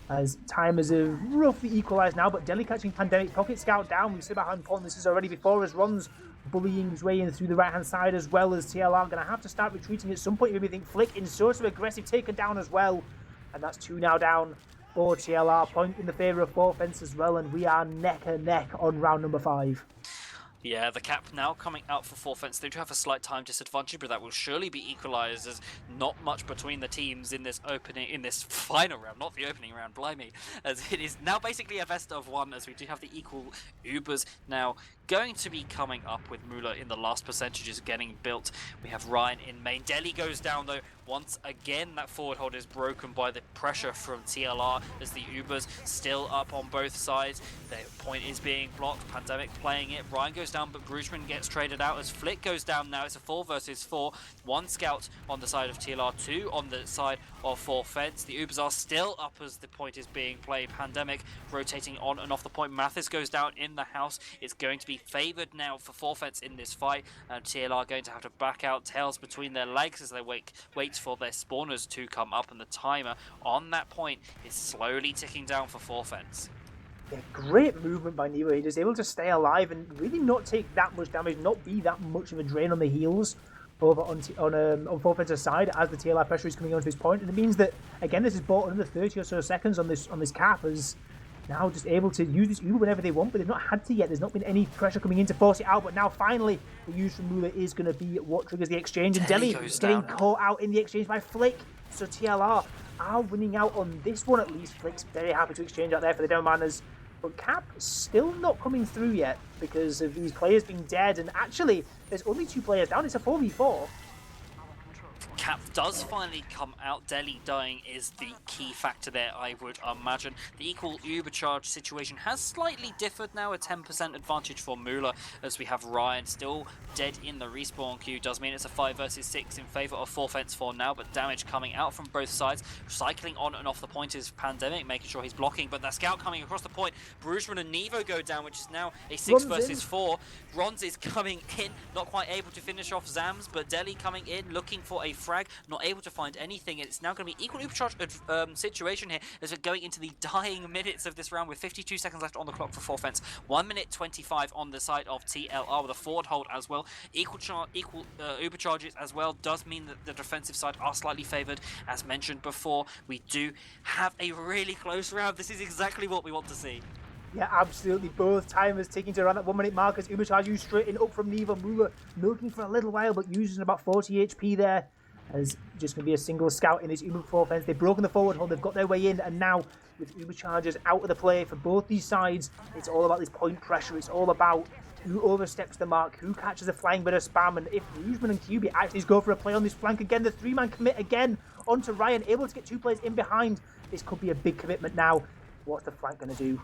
as timers have roughly equalised now, but Delhi catching Pandemic, pocket scout down. We see about how important this is already before as Ron's bullying his way in through the right-hand side, as well as TLR going to have to start retreating at some point. Maybe think Flick in so aggressive, taken down as well, and that's 2 now down for TLR, point in the favour of Forfence as well, and we are neck and neck on round number 5. Yeah, the cap now coming out for Forfence. They do have a slight time disadvantage, but that will surely be equalised as not much between the teams in this final round, not the opening round, blimey, as it is now basically a best of 1, as we do have the equal Ubers now going to be coming up with Mula in the last percentages getting built. We have Ryan in main. Delhi goes down though. Once again, that forward hold is broken by the pressure from TLR as the Ubers still up on both sides. The point is being blocked. Pandemic playing it. Ryan goes down, but Brugman gets traded out as Flick goes down now. It's a 4 versus 4. 1 scout on the side of TLR, 2 on the side of Forfence. The Ubers are still up as the point is being played. Pandemic rotating on and off the point. Mathis goes down in the house. It's going to be favoured now for Forfence in this fight. And TLR going to have to back out, tails between their legs as they wait for their spawners to come up, and the timer on that point is slowly ticking down for Forfence. Yeah, great movement by Neva. He was able to stay alive and really not take that much damage, not be that much of a drain on the heals over on Forfence's side as the TLR pressure is coming onto his point. And it means that, again, this is bought another 30 or so seconds on this cap, as now just able to use this Uber whenever they want, but they've not had to yet. There's not been any pressure coming in to force it out, but now finally the use from Mula is going to be what triggers the exchange, and Delhi getting caught out in the exchange by Flick. So TLR are winning out on this one at least. Flick's very happy to exchange out there for the demo manners, but cap still not coming through yet because of these players being dead, and actually there's only 2 players down. It's a 4v4. cap does finally come out. Delhi dying is the key factor there, I would imagine. The equal Ubercharge situation has slightly differed now, a 10% advantage for Moolah, as we have Ryan still dead in the respawn queue. Does mean it's a 5 versus 6 in favor of Forfence for now, but damage coming out from both sides. Cycling on and off the point is Pandemic, making sure he's blocking, but that scout coming across the point. Brujman and Nevo go down, which is now a 6 versus 4. Ronz is coming in, not quite able to finish off Zams, but Delhi coming in, looking for a frag, not able to find anything. It's now going to be equal Ubercharge situation here as we're going into the dying minutes of this round with 52 seconds left on the clock for Forfence. 1 minute 25 on the side of TLR with a forward hold as well. Equal Ubercharges as well does mean that the defensive side are slightly favored. As mentioned before, we do have a really close round. This is exactly what we want to see. Yeah, absolutely. Both timers taking to around that 1 minute mark as Ubercharge used straight in up from Nevo. Moolah milking for a little while, but using about 40 HP there. As just going to be a single scout in his Uber Forfence. They've broken the forward hold, they've got their way in, and now with Uberchargers out of the play for both these sides, it's all about this point pressure. It's all about who oversteps the mark, who catches a flying bit of spam, and if Rujman and QB actually go for a play on this flank again, the 3-man commit again onto Ryan, able to get 2 players in behind. This could be a big commitment now. What's the flank going to do?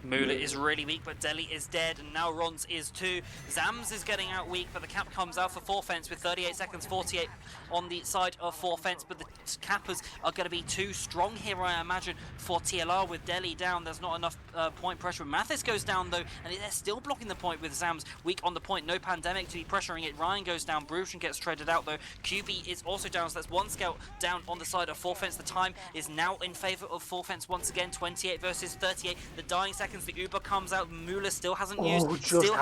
Moolah is really weak, but Delhi is dead, and now Ronz is too. Zams is getting out weak, but the cap comes out for Forfence with 38 seconds, 48 on the side of Forfence, but the cappers are going to be too strong here, I imagine, for TLR with Delhi down. There's not enough point pressure. Mathis goes down, though, and they're still blocking the point with Zams weak on the point. No Pandemic to be pressuring it. Ryan goes down. Brushin gets traded out, though. QB is also down, so that's 1 scout down on the side of Forfence. The time is now in favor of Forfence once again, 28 versus 38. The dying seconds, the Uber comes out. Moolah still hasn't used. Still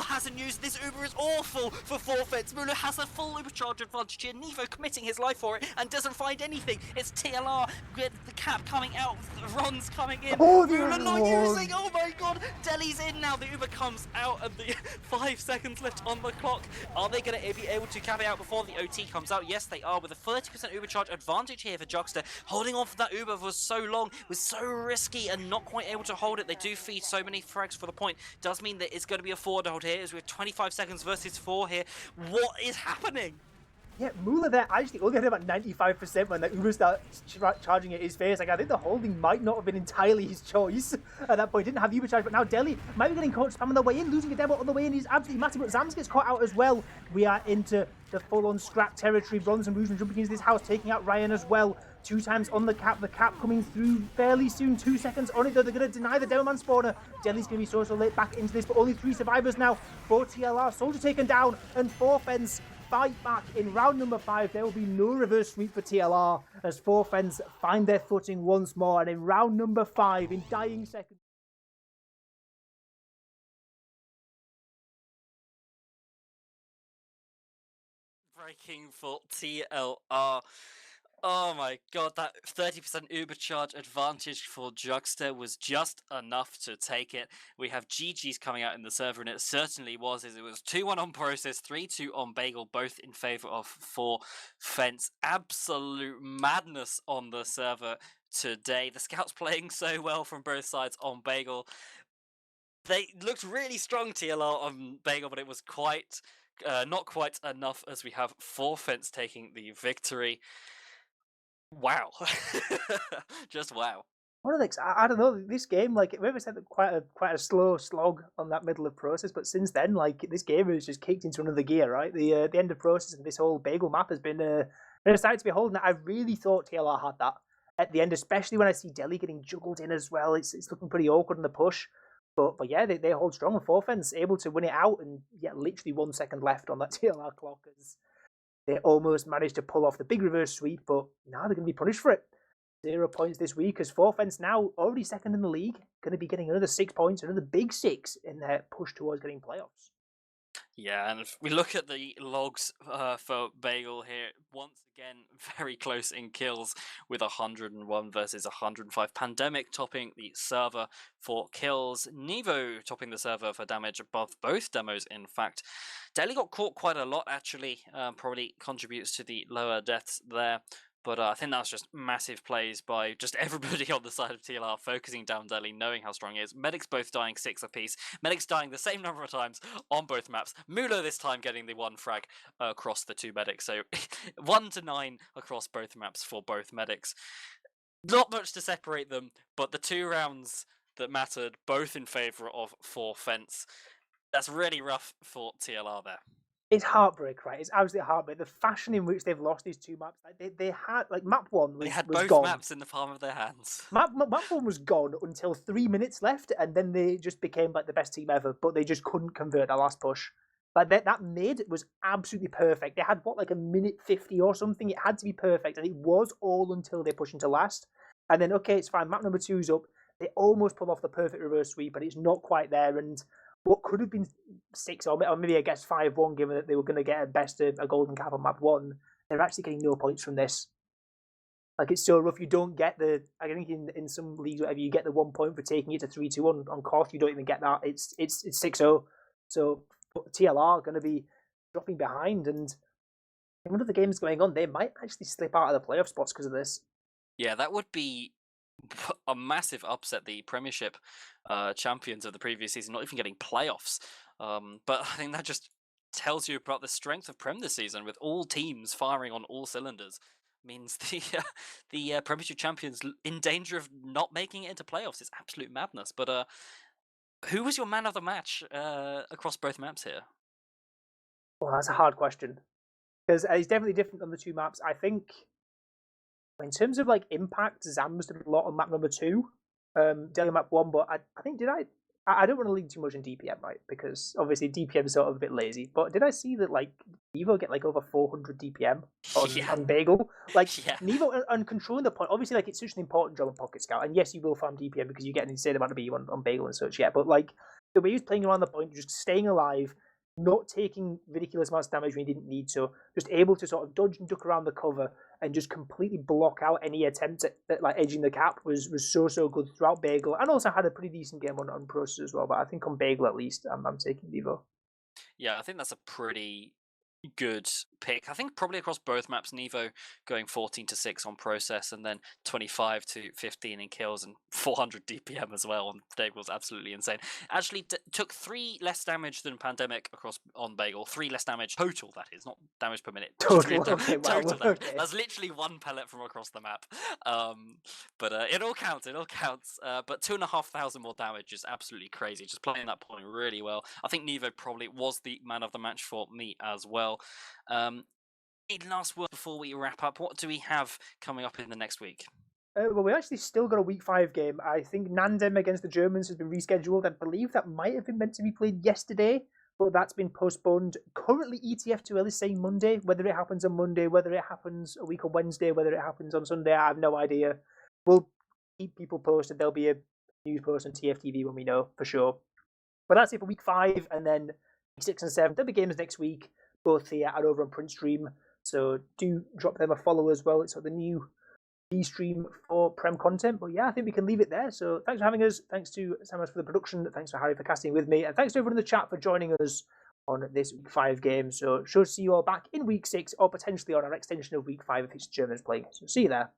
hasn't used. This Uber is awful for Forfence. Moolah has a full Ubercharge advantage here. Nevo committing his life for it and doesn't find anything. It's TLR with the cap coming out. Ron's coming in. Moolah not using. Oh my god. Delhi's in now. The Uber comes out and the 5 seconds left on the clock. Are they going to be able to cap it out before the OT comes out? Yes, they are, with a 30% Ubercharge advantage here for Juxta. Holding on for that Uber for so long was so risky and not quite able to hold it. They do feed so many frags for the point. Does mean that it's going to be a forward hold here as we're 25 seconds versus 4 here. What is happening? Yeah, Moolah there actually only had about 95% when the Uber starts charging at his face. Like, I think the holding might not have been entirely his choice at that point. Didn't have the Uber charge, but now Delhi might be getting caught spamming their way in, losing a demo on the way in. He's absolutely massive, but Zams gets caught out as well. We are into the full-on scrap territory. Bronze and Rujman jumping into this house, taking out Ryan as well. 2 times on the cap coming through fairly soon. 2 seconds on it, though. They're going to deny the Demoman spawner. Delhi's going to be so late back into this, but only 3 survivors now for TLR. Soldier taken down, and Forfence fight back in round number 5. There will be no reverse sweep for TLR as Forfence find their footing once more, and in round number 5, in dying seconds. Breaking for TLR. Oh my god, that 30% Ubercharge advantage for Juxta was just enough to take it. We have GG's coming out in the server, and it certainly was. It was 2-1 on Process, 3-2 on Bagel, both in favor of Forfence. Absolute madness on the server today. The scouts playing so well from both sides on Bagel. They looked really strong, TLR, on Bagel, but it was quite not quite enough as we have Forfence taking the victory. Wow. Just wow. I don't know, this game, like, we ever said that quite a slow slog on that middle of Process, but since then, like, this game has just kicked into another gear, right? The end of Process and this whole Bagel map has been a sight to behold, and I really thought TLR had that at the end, especially when I see Delhi getting juggled in as well. It's looking pretty awkward in the push. But yeah, they hold strong with Forfence, able to win it out, and yeah, literally 1 second left on that TLR clock as they almost managed to pull off the big reverse sweep, but now they're going to be punished for it. 0 points this week as Forfence now already second in the league, going to be getting another 6 points, another big 6 in their push towards getting playoffs. Yeah, and if we look at the logs for Bagel here, once again, very close in kills with 101 versus 105. Pandemic topping the server for kills. Nevo topping the server for damage above both demos, in fact. Delhi got caught quite a lot, actually. Probably contributes to the lower deaths there. But I think that's just massive plays by just everybody on the side of TLR focusing down Delhi, knowing how strong he is. Medics both dying 6 apiece. Medics dying the same number of times on both maps. Mulo this time getting the 1 frag across the 2 medics. So 1 to 9 across both maps for both medics. Not much to separate them, but the 2 rounds that mattered, both in favour of 4 fence. That's really rough for TLR there. It's heartbreak, right? It's absolutely heartbreak. The fashion in which they've lost these 2 maps, like they had like map 1 They had was both gone. maps in the palm of their hands. Map 1 was gone until 3 minutes left, and then they just became like the best team ever. But they just couldn't convert that last push. Like that mid was absolutely perfect. They had what, like a minute 50 or something. It had to be perfect, and it was all until they push into last. And then okay, it's fine. Map number 2's up. They almost pull off the perfect reverse sweep, but it's not quite there. And what could have been 6 or maybe I guess 5-1, given that they were going to get a golden cap on map 1, they're actually getting no points from this. Like, it's so rough. You don't get the. I think in some leagues, whatever, you get the 1 point for taking it to 3-2 on Koth. You don't even get that. It's 6-0. So TLR are going to be dropping behind, and in one of the games going on, they might actually slip out of the playoff spots because of this. Yeah, that would be a massive upset. The Premiership champions of the previous season not even getting playoffs. But I think that just tells you about the strength of Prem this season, with all teams firing on all cylinders. Means the Premiership champions in danger of not making it into playoffs. It's absolute madness. But who was your man of the match across both maps here? Well, that's a hard question, because it's definitely different on the 2 maps. I think in terms of like impact, Zams did a lot on map number 2, Delhi map 1. But I think I don't want to lean too much in DPM, right? Because obviously DPM is sort of a bit lazy. But did I see that like Nevo get like over 400 DPM on Bagel? Like Nevo and controlling the point. Obviously, like it's such an important job in Pocket Scout. And yes, you will farm DPM because you get an insane amount of BU on Bagel and such. Yeah, but like the way he was playing around the point, just staying alive, not taking ridiculous amounts of damage when he didn't need to, just able to sort of dodge and duck around the cover and just completely block out any attempt at like edging the cap was so good throughout Bagel, and also had a pretty decent game on Process as well. But I think on Bagel at least, I'm taking Nevo. Yeah, I think that's a pretty good pick. I think probably across both maps, Nevo going 14-6 on Process, and then 25-15 in kills and 400 DPM as well on Bagel was absolutely insane. Actually took 3 less damage than Pandemic across on Bagel. 3 less damage total, that is, not damage per minute. Total, okay, wow, total damage. Okay. That's literally 1 pellet from across the map. But it all counts, but 2,500 more damage is absolutely crazy. Just playing that point really well. I think Nevo probably was the man of the match for me as well. Last word before we wrap up, what do we have coming up in the next week? Well, we actually still got a week 5 game. I think Nandem against the Germans has been rescheduled. I believe that might have been meant to be played yesterday, but that's been postponed. Currently, ETF2L is saying Monday. Whether it happens on Monday, whether it happens a week on Wednesday, whether it happens on Sunday, I have no idea. We'll keep people posted. There'll be a news post on TFTV when we know for sure. But that's it for week 5, and then week 6 and 7. There'll be games next week, both here and over on Print Stream. So do drop them a follow as well. It's the new stream for Prem content. But yeah, I think we can leave it there. So thanks for having us. Thanks to Samus for the production. Thanks for Harry for casting with me. And thanks to everyone in the chat for joining us on this week 5 game. So sure to see you all back in week 6, or potentially on our extension of week 5 if it's Germans playing. So see you there.